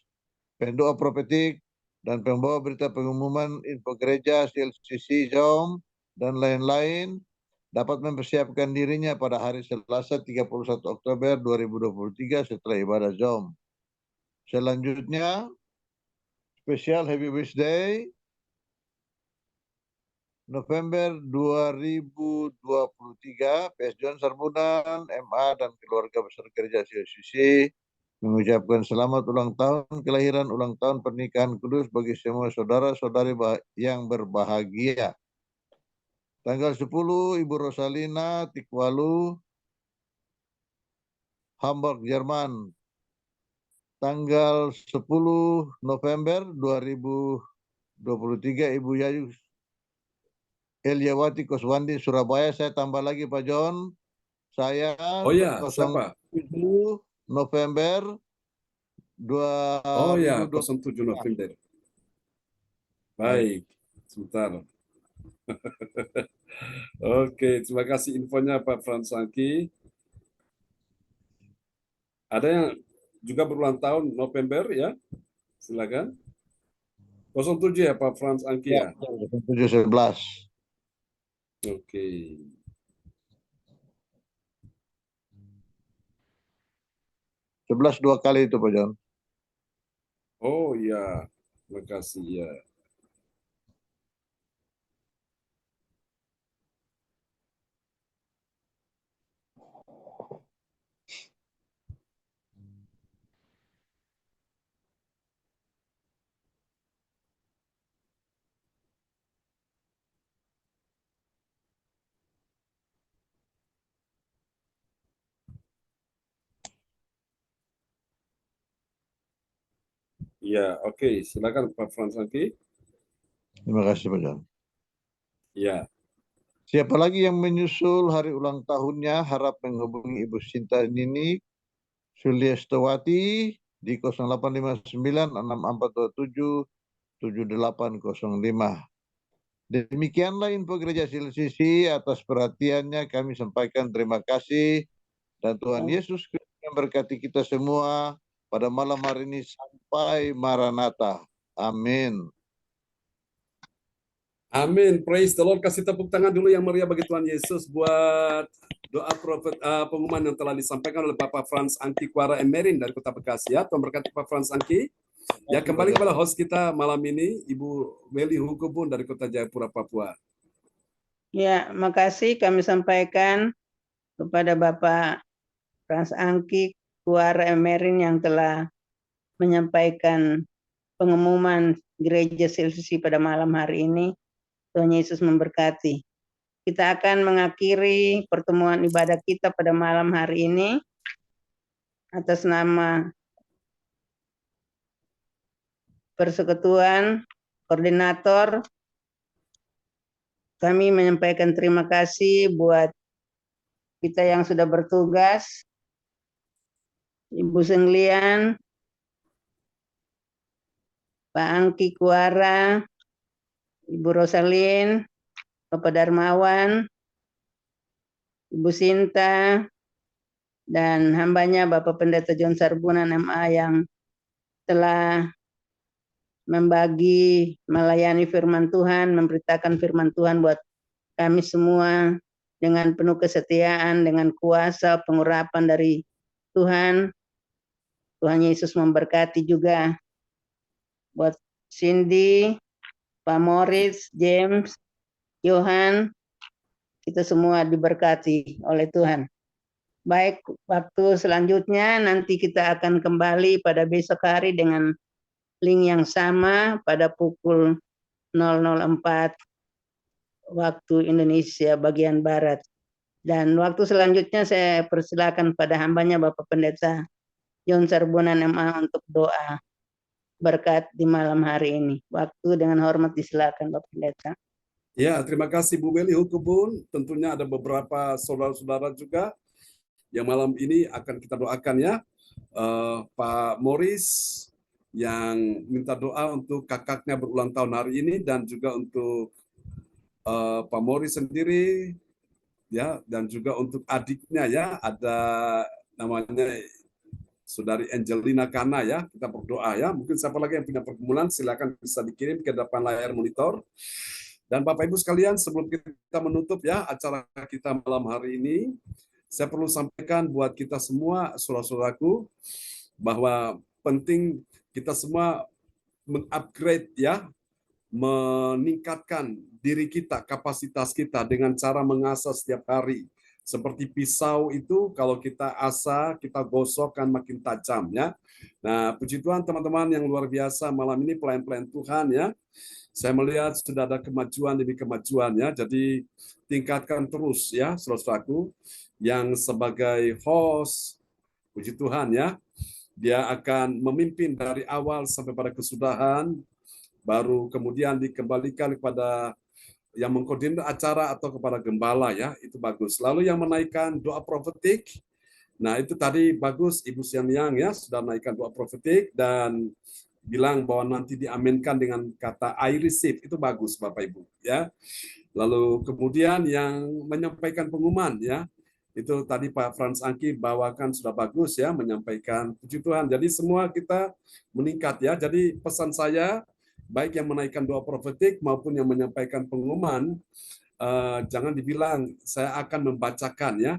pendoa profetik, dan pembawa berita pengumuman info gereja, CLCC, Zoom, dan lain-lain, dapat mempersiapkan dirinya pada hari Selasa 31 Oktober 2023 setelah ibadah Zoom. Selanjutnya, spesial Happy Birthday November 2023, PS John Sarbunan, MA, dan keluarga besar gereja CLCC mengucapkan selamat ulang tahun kelahiran, ulang tahun pernikahan kudus bagi semua saudara-saudari yang berbahagia. Tanggal 10, Ibu Rosalina Tikwalu, Hamburg, Jerman. Tanggal 10 November 2023, Ibu Yayu Eliawati Koswandi, Surabaya. Saya tambah lagi Pak John. Saya Oh ya, siapa? 07 November 2023. Oh ya, 07 November. Baik, sebentar. Oke, terima kasih infonya Pak Frans Angki. Ada yang juga berulang tahun November ya? Silakan. 07 ya Pak Frans Angki ya? 0711. Oke. Sebelas dua kali itu Pak John. Oh ya, terima kasih ya. Ya, oke. Silakan Pak Frans Angki. Terima kasih Pak John. Ya. Siapa lagi yang menyusul hari ulang tahunnya, harap menghubungi Ibu Sinta Nini Suliastowati di 0859 6427 7805. Demikianlah info Gereja CLCC. Atas perhatiannya kami sampaikan terima kasih, dan Tuhan Yesus Kristus memberkati kita semua pada malam hari ini sampai Maranatha. Amin. Amin. Praise the Lord. Kasih tepuk tangan dulu yang meriah bagi Tuhan Yesus buat doa pengumuman yang telah disampaikan oleh Bapak Frans Angki Kuara Emerin dari Kota Bekasi ya. Tuhan berkati Pak Frans Angki. Ya, kembali kepada host kita malam ini, Ibu Weli Hukubun dari Kota Jayapura, Papua. Ya, makasih kami sampaikan kepada Bapak Frans Angki, Kuara Emerin yang telah menyampaikan pengumuman gereja CLCC pada malam hari ini. Tuhan Yesus memberkati. Kita akan mengakhiri pertemuan ibadah kita pada malam hari ini atas nama Persekutuan Koordinator. Kami menyampaikan terima kasih buat kita yang sudah bertugas, Ibu Senglian, Pak Angki Kuara, Ibu Rosalin, Bapak Darmawan, Ibu Sinta, dan hambanya Bapak Pendeta John Sarbunan MA yang telah membagi, melayani firman Tuhan, memberitakan firman Tuhan buat kami semua dengan penuh kesetiaan, dengan kuasa pengurapan dari Tuhan. Tuhan Yesus memberkati juga buat Cindy, Pak Morris, James, Johan, kita semua diberkati oleh Tuhan. Baik, waktu selanjutnya nanti kita akan kembali pada besok hari dengan link yang sama pada pukul 004 waktu Indonesia bagian Barat. Dan waktu selanjutnya saya persilakan pada hambanya Bapak Pendeta John Sarbunan MA untuk doa berkat di malam hari ini. Waktu dengan hormat disilakan Bapak Pendeta. Ya, terima kasih Bu Meli Hukubun. Tentunya ada beberapa saudara-saudara juga yang malam ini akan kita doakan ya. Pak Morris yang minta doa untuk kakaknya berulang tahun hari ini dan juga untuk Pak Morris sendiri ya, dan juga untuk adiknya ya, ada namanya Saudari Angelina Kana ya, kita berdoa ya. Mungkin siapa lagi yang punya pergumulan silakan bisa dikirim ke depan layar monitor. Dan Bapak Ibu sekalian, sebelum kita menutup ya acara kita malam hari ini, saya perlu sampaikan buat kita semua saudara-saudaraku bahwa penting kita semua mengupgrade ya, meningkatkan diri kita, kapasitas kita dengan cara mengasah setiap hari. Seperti pisau itu kalau kita asah, kita gosok kan makin tajam ya. Nah, puji Tuhan teman-teman yang luar biasa malam ini pelayan-pelayan Tuhan ya. Saya melihat sudah ada kemajuan demi kemajuan ya. Jadi tingkatkan terus ya saudaraku yang sebagai host, puji Tuhan ya. Dia akan memimpin dari awal sampai pada kesudahan, baru kemudian dikembalikan kepada yang mengkoordinir acara atau kepada gembala ya, itu bagus. Lalu yang menaikkan doa profetik, nah itu tadi bagus Ibu Sian Yang ya, sudah menaikkan doa profetik dan bilang bahwa nanti diaminkan dengan kata I receive, itu bagus Bapak Ibu ya. Lalu kemudian yang menyampaikan pengumuman ya, itu tadi Pak Frans Angki bawakan sudah bagus ya, menyampaikan puji Tuhan. Jadi semua kita meningkat ya. Jadi pesan saya, baik yang menaikkan doa profetik maupun yang menyampaikan pengumuman, jangan dibilang saya akan membacakan ya.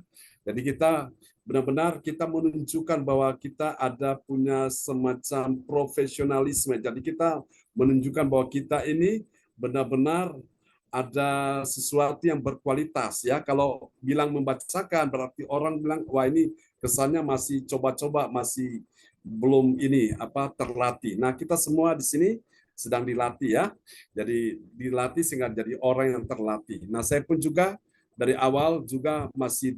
Jadi kita benar-benar kita menunjukkan bahwa kita ada punya semacam profesionalisme. Jadi kita menunjukkan bahwa kita ini benar-benar ada sesuatu yang berkualitas ya. Kalau bilang membacakan berarti orang bilang wah ini kesannya masih coba-coba, masih belum ini terlatih. Nah, kita semua di sini sedang dilatih ya. Jadi dilatih sehingga jadi orang yang terlatih. Nah, saya pun juga dari awal juga masih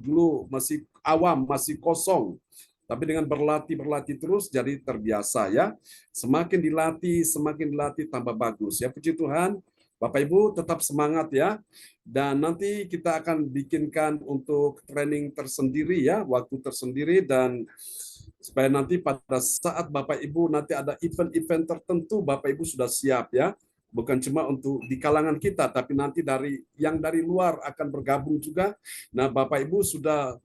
awam, masih kosong. Tapi dengan berlatih terus jadi terbiasa ya. Semakin dilatih tambah bagus ya. Puji Tuhan. Bapak Ibu tetap semangat ya. Dan nanti kita akan bikinkan untuk training tersendiri ya, waktu tersendiri, dan supaya nanti pada saat Bapak Ibu nanti ada event-event tertentu Bapak Ibu sudah siap ya. Bukan cuma untuk di kalangan kita, tapi nanti dari luar akan bergabung juga. Nah, Bapak Ibu sudah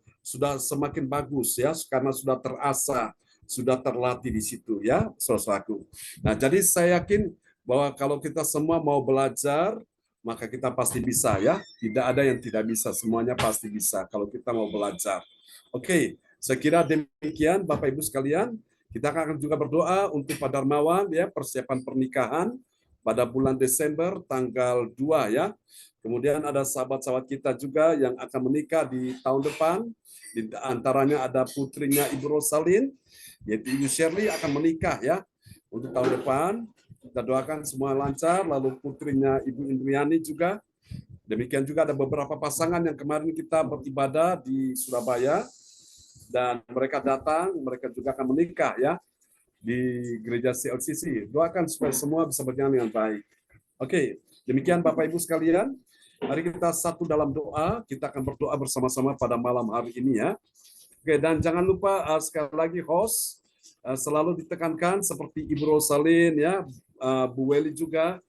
semakin bagus ya, karena sudah terasa, sudah terlatih di situ ya, saudaraku. Nah, jadi saya yakin bahwa kalau kita semua mau belajar, maka kita pasti bisa ya. Tidak ada yang tidak bisa, semuanya pasti bisa kalau kita mau belajar. Oke, saya kira demikian Bapak Ibu sekalian. Kita akan juga berdoa untuk Pak Darmawan ya, persiapan pernikahan. pada bulan Desember tanggal 2 ya. Kemudian ada sahabat-sahabat kita juga yang akan menikah di tahun depan. Di antaranya ada putrinya Ibu Rosalin, yaitu Ibu Shirley akan menikah ya untuk tahun depan. Kita doakan semua lancar. Lalu putrinya Ibu Indriani juga. Demikian juga ada beberapa pasangan yang kemarin kita beribadah di Surabaya dan mereka datang, mereka juga akan menikah ya di gereja CLCC. Doakan supaya semua bisa berjalan dengan baik. Oke, demikian Bapak Ibu sekalian. Mari kita satu dalam doa. Kita akan berdoa bersama-sama pada malam hari ini ya. Oke, dan jangan lupa sekali lagi host selalu ditekankan seperti Ibu Rosalin ya, Bu Weli juga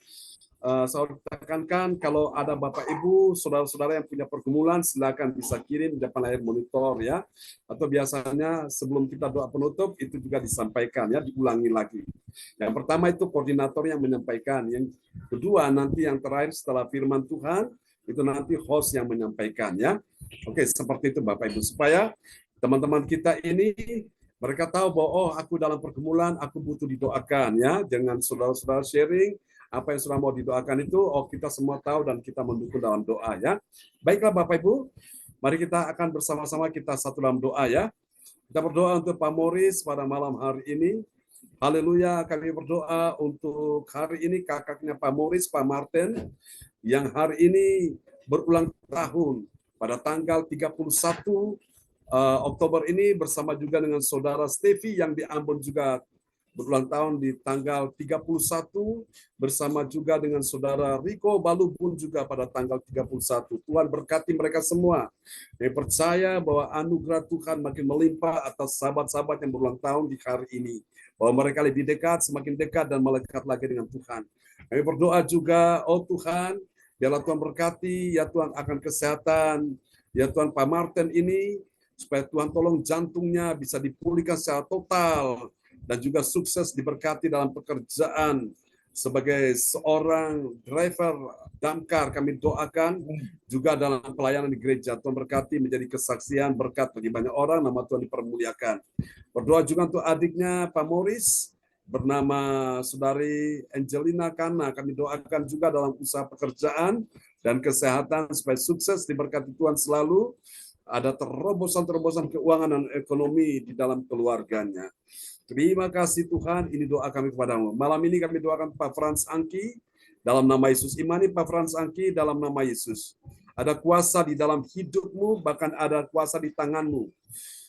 selalu ditekankan kalau ada Bapak Ibu, saudara-saudara yang punya pergumulan silakan bisa kirim di depan layar monitor ya. Atau biasanya sebelum kita doa penutup itu juga disampaikan ya, diulangi lagi. Yang pertama itu koordinator yang menyampaikan. Yang kedua nanti yang terakhir setelah firman Tuhan itu nanti host yang menyampaikan ya. Oke, seperti itu Bapak Ibu supaya teman-teman kita ini mereka tahu bahwa oh aku dalam pergumulan, aku butuh didoakan ya. Jangan saudara-saudara sharing apa yang sudah mau didoakan itu, oh kita semua tahu dan kita mendukung dalam doa ya. Baiklah Bapak Ibu, mari kita akan bersama-sama kita satu dalam doa ya. Kita berdoa untuk Pak Morris pada malam hari ini. Haleluya, kami berdoa untuk hari ini kakaknya Pak Morris, Pak Martin, yang hari ini berulang tahun pada tanggal 31 Oktober ini bersama juga dengan saudara Stevi yang di Ambon juga berulang tahun di tanggal 31 bersama juga dengan saudara Riko Balu pun juga pada tanggal 31. Tuhan berkati mereka semua. Saya percaya bahwa anugerah Tuhan makin melimpah atas sahabat-sahabat yang berulang tahun di hari ini. Bahwa mereka lebih dekat, semakin dekat dan melekat lagi dengan Tuhan. Kami berdoa juga, oh Tuhan, biarlah Tuhan berkati, ya Tuhan akan kesehatan, ya Tuhan Pak Martin ini, supaya Tuhan tolong jantungnya bisa dipulihkan secara total, dan juga sukses diberkati dalam pekerjaan sebagai seorang driver damkar. Kami doakan juga dalam pelayanan di gereja. Tuhan berkati menjadi kesaksian berkat bagi banyak orang, nama Tuhan dipermuliakan. Berdoa juga untuk adiknya Pak Morris bernama saudari Angelina Kana. Kami doakan juga dalam usaha pekerjaan dan kesehatan supaya sukses diberkati Tuhan selalu. Ada terobosan-terobosan keuangan dan ekonomi di dalam keluarganya. Terima kasih Tuhan, ini doa kami kepadamu. Malam ini kami doakan Pak Frans Angki, dalam nama Yesus. Imani Pak Frans Angki dalam nama Yesus. Ada kuasa di dalam hidupmu, bahkan ada kuasa di tanganmu.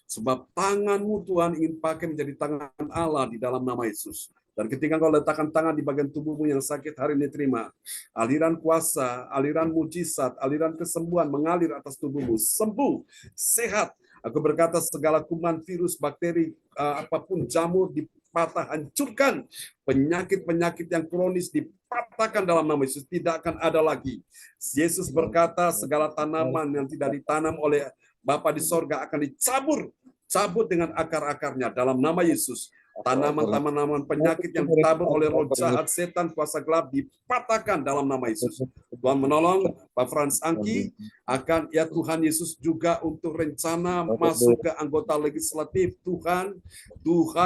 Sebab tanganmu Tuhan ingin pakai menjadi tangan Allah di dalam nama Yesus. Dan ketika kau letakkan tangan di bagian tubuhmu yang sakit hari ini, terima aliran kuasa, aliran mujizat, aliran kesembuhan mengalir atas tubuhmu. Sembuh, sehat. Aku berkata segala kuman, virus, bakteri, apapun jamur dipatah, hancurkan. Penyakit-penyakit yang kronis dipatahkan dalam nama Yesus. Tidak akan ada lagi. Yesus berkata segala tanaman yang tidak ditanam oleh Bapa di sorga akan cabut dengan akar-akarnya dalam nama Yesus. Tanaman-tanaman penyakit yang ditabur oleh roh jahat, setan, kuasa gelap dipatahkan dalam nama Yesus. Tuhan menolong Pak Frans Angki akan ya Tuhan Yesus juga untuk rencana masuk ke anggota legislatif. Tuhan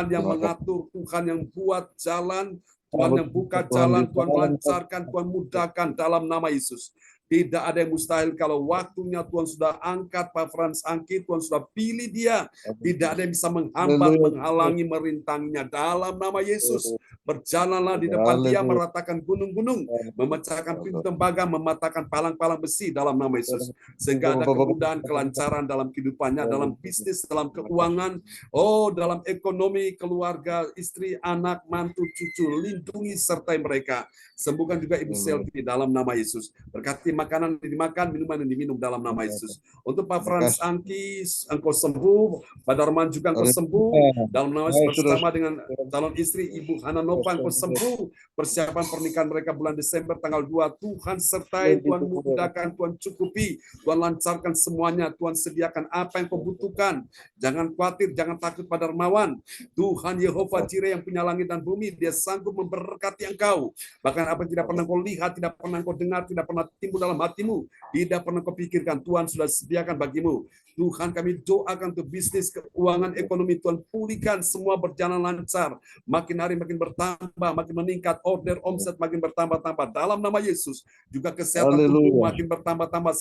yang mengatur, Tuhan yang buat jalan, Tuhan yang buka jalan, Tuhan melancarkan, Tuhan mudahkan dalam nama Yesus. Tidak ada yang mustahil kalau waktunya Tuhan sudah angkat Pak Frans Angki, Tuhan sudah pilih dia. Tidak ada yang bisa menghambat, menghalangi, merintanginya. Dalam nama Yesus, berjalanlah di depan dia, meratakan gunung-gunung, memecahkan pintu tembaga, mematahkan palang-palang besi dalam nama Yesus. Sehingga ada kemudahan, kelancaran dalam kehidupannya, dalam bisnis, dalam keuangan, dalam ekonomi, keluarga, istri, anak, mantu, cucu. Lindungi sertai mereka. Sembuhkan juga Ibu Selvi dalam nama Yesus. Berkati makanan yang dimakan, minuman yang diminum dalam nama Yesus. Untuk Pak Frans Angki, engkau sembuh. Pak Darman juga engkau sembuh. Dalam nama Yesus bersama dengan calon istri Ibu Hana Nova, engkau sembuh. Persiapan pernikahan mereka bulan Desember tanggal 2. Tuhan sertai, Tuhan mudahkan, Tuhan cukupi. Tuhan lancarkan semuanya. Tuhan sediakan apa yang kau butuhkan. Jangan khawatir, jangan takut Pak Darmawan. Tuhan Yehova Jireh yang punya langit dan bumi, dia sanggup memberkati engkau. Bahkan apa yang tidak pernah kau lihat, tidak pernah kau dengar, tidak pernah timbul dalam dalam hatimu, tidak pernah kau pikirkan, Tuhan sudah sediakan bagimu. Tuhan, kami doakan untuk bisnis, keuangan, ekonomi, Tuhan pulihkan semua berjalan lancar, makin hari makin bertambah, makin meningkat, order, omset makin bertambah-tambah dalam nama Yesus. Juga kesehatan tubuh makin bertambah-tambah,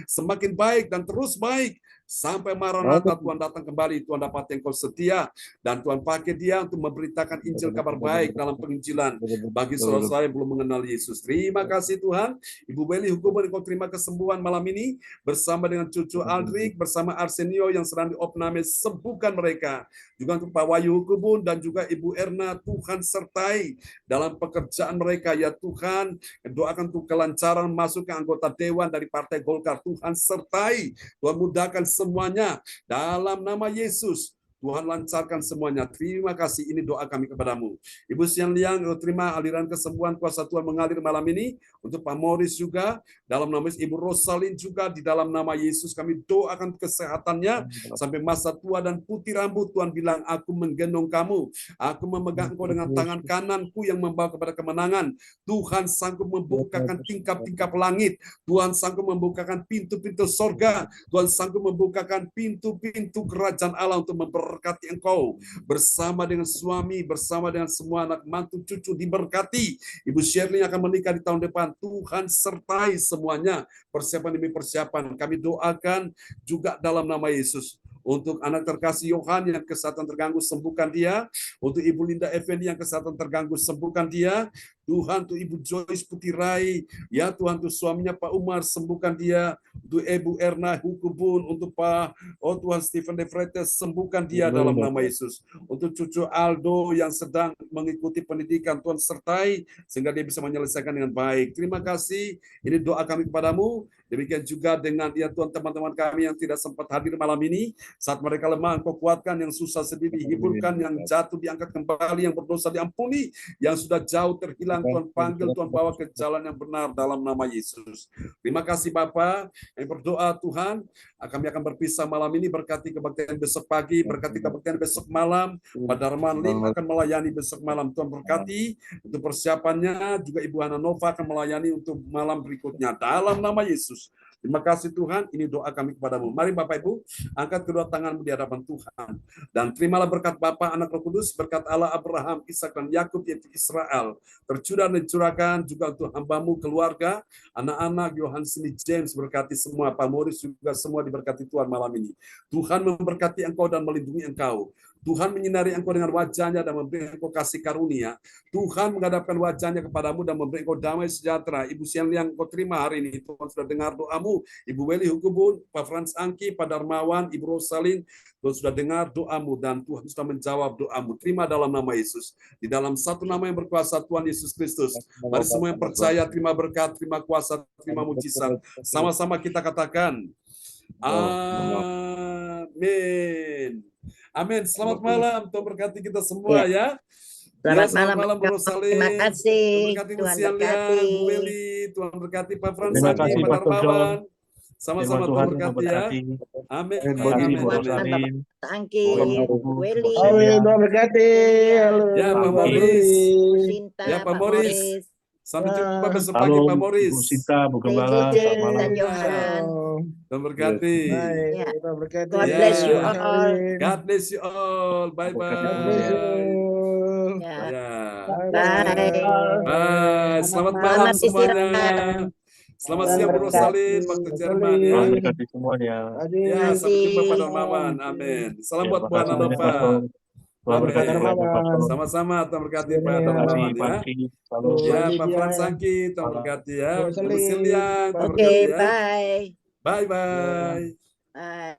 semakin baik dan terus baik sampai Maranatha Tuhan datang kembali. Tuhan dapat yang kau setia, dan Tuhan pakai dia untuk memberitakan Injil kabar baik dalam penginjilan bagi saudara-saudara yang belum mengenal Yesus. Terima kasih Tuhan. Ibu Beli Hukuman, kau terima kesembuhan malam ini bersama dengan cucu Aldrik, bersama Arsenio yang sedang diopname, sembuhkan mereka. Juga untuk Pak Wahyu Hukubun dan juga Ibu Erna, Tuhan sertai dalam pekerjaan mereka ya Tuhan. Doakan untuk kelancaran masuk ke anggota dewan dari Partai Golkar. Tuhan sertai, Tuhan mudahkan semuanya dalam nama Yesus. Tuhan lancarkan semuanya. Terima kasih, ini doa kami kepadamu. Ibu Sian Liang, terima aliran kesembuhan kuasa Tuhan mengalir malam ini. Untuk Pak Morris juga, dalam nama Yesus. Ibu Rosalin juga, di dalam nama Yesus kami doakan kesehatannya sampai masa tua dan putih rambut. Tuhan bilang, aku menggendong kamu, aku memegang engkau dengan tangan kananku yang membawa kepada kemenangan. Tuhan sanggup membukakan tingkap-tingkap langit. Tuhan sanggup membukakan pintu-pintu sorga. Tuhan sanggup membukakan pintu-pintu kerajaan Allah untuk memberkati engkau. Bersama dengan suami, bersama dengan semua anak mantu cucu diberkati. Ibu Shirley akan menikah di tahun depan. Tuhan sertai semuanya. Persiapan demi persiapan. Kami doakan juga dalam nama Yesus. Untuk anak terkasih Yohan yang kesehatan terganggu, sembuhkan dia. Untuk Ibu Linda Effendi yang kesehatan terganggu, sembuhkan dia. Tuhan, untuk Ibu Joyce Putirai, ya Tuhan, untuk suaminya Pak Umar, sembuhkan dia. Untuk Ibu Erna Hukubun, untuk Pak, oh Tuhan, Stephen De Freitas, sembuhkan dia dalam nama Yesus. Untuk cucu Aldo yang sedang mengikuti pendidikan, Tuhan sertai, sehingga dia bisa menyelesaikan dengan baik. Terima kasih, ini doa kami kepadamu. Demikian juga dengan ya Tuhan, teman-teman kami yang tidak sempat hadir malam ini, saat mereka lemah, Engkau kuatkan, yang susah sedih dihiburkan, yang jatuh diangkat kembali, yang berdosa diampuni, yang sudah jauh terhilang, Tuhan panggil, Tuhan bawa ke jalan yang benar dalam nama Yesus. Terima kasih Bapa. Yang berdoa Tuhan, kami akan berpisah malam ini, berkati kebaktian besok pagi, berkati kebaktian besok malam, Pak Darman Lim akan melayani besok malam, Tuhan berkati untuk persiapannya, juga Ibu Hana Nova akan melayani untuk malam berikutnya dalam nama Yesus. Terima kasih Tuhan, ini doa kami kepadamu. Mari Bapak Ibu, angkat kedua tanganmu di hadapan Tuhan. Dan terimalah berkat Bapa, Anak, Roh Kudus, berkat Allah Abraham, Ishak dan Yakub yaitu Israel. Tercurah dan dicurahkan juga untuk hambamu, keluarga, anak-anak, Yohan Sini James, berkati semua. Pak Morris juga semua diberkati Tuhan malam ini. Tuhan memberkati engkau dan melindungi engkau. Tuhan menyinari engkau dengan wajahnya dan memberi engkau kasih karunia. Tuhan menghadapkan wajahnya kepadamu dan memberi engkau damai sejahtera. Ibu Sian yang engkau terima hari ini, Tuhan sudah dengar doamu. Ibu Weli Hukubun, Pak Frans Angki, Pak Darmawan, Ibu Rosalin, Tuhan sudah dengar doamu dan Tuhan sudah menjawab doamu. Terima dalam nama Yesus. Di dalam satu nama yang berkuasa, Tuhan Yesus Kristus. Mari semua yang percaya, terima berkat, terima kuasa, terima mujizat. Sama-sama kita katakan, amin. Amin. Selamat malam. Tuhan berkati kita semua ya. Selamat malam. Bu Rosalin. Terima kasih. Tuhan berkati Bu Tuhan Sian berkati. Bu Weli. Tuhan berkati Pak Frans Terima Angki, kasih, Pak Pastor Darmawan. John. Sama-sama Tuhan berkati ya. Amin. Terima kasih, Bu Amin. Rosalin. Angki, Weli, Amin, Tuhan berkati. Halo, Ya, Pak Pak Morris. Sinta, Ya, Pak Morris. Sampai jumpa besok pagi Halo, Pak Morris. Bu Sinta, Bu Gembala, Peggy, selamat malam. dan Johan. Tuhan berkati. Baik, Ya. Tuhan berkati. God Ya. bless you all. God bless you all. Bye-bye. God bless you. Ya. Ya. Bye. Bye. Selamat malam Selamat semuanya. istirahat. Selamat siang Bu Rosalin, waktu Jerman ya. Tuhan berkati semuanya. Ya, sampai jumpa Pak Darmawan. Amin. Salam buat Bu Hana banyak, Nova. Pastor. Tuhan Amin. berkati banyak, Pastor. Sama-sama, Tuhan berkati Pak Terima kasih, Darmawan ya. Pak Ki. Salam. Ya, Pak Frans Angki, Tuhan berkati ya. Bu Siliang, Tuhan Oke, berkati ya. bye. Bye-bye. Bye.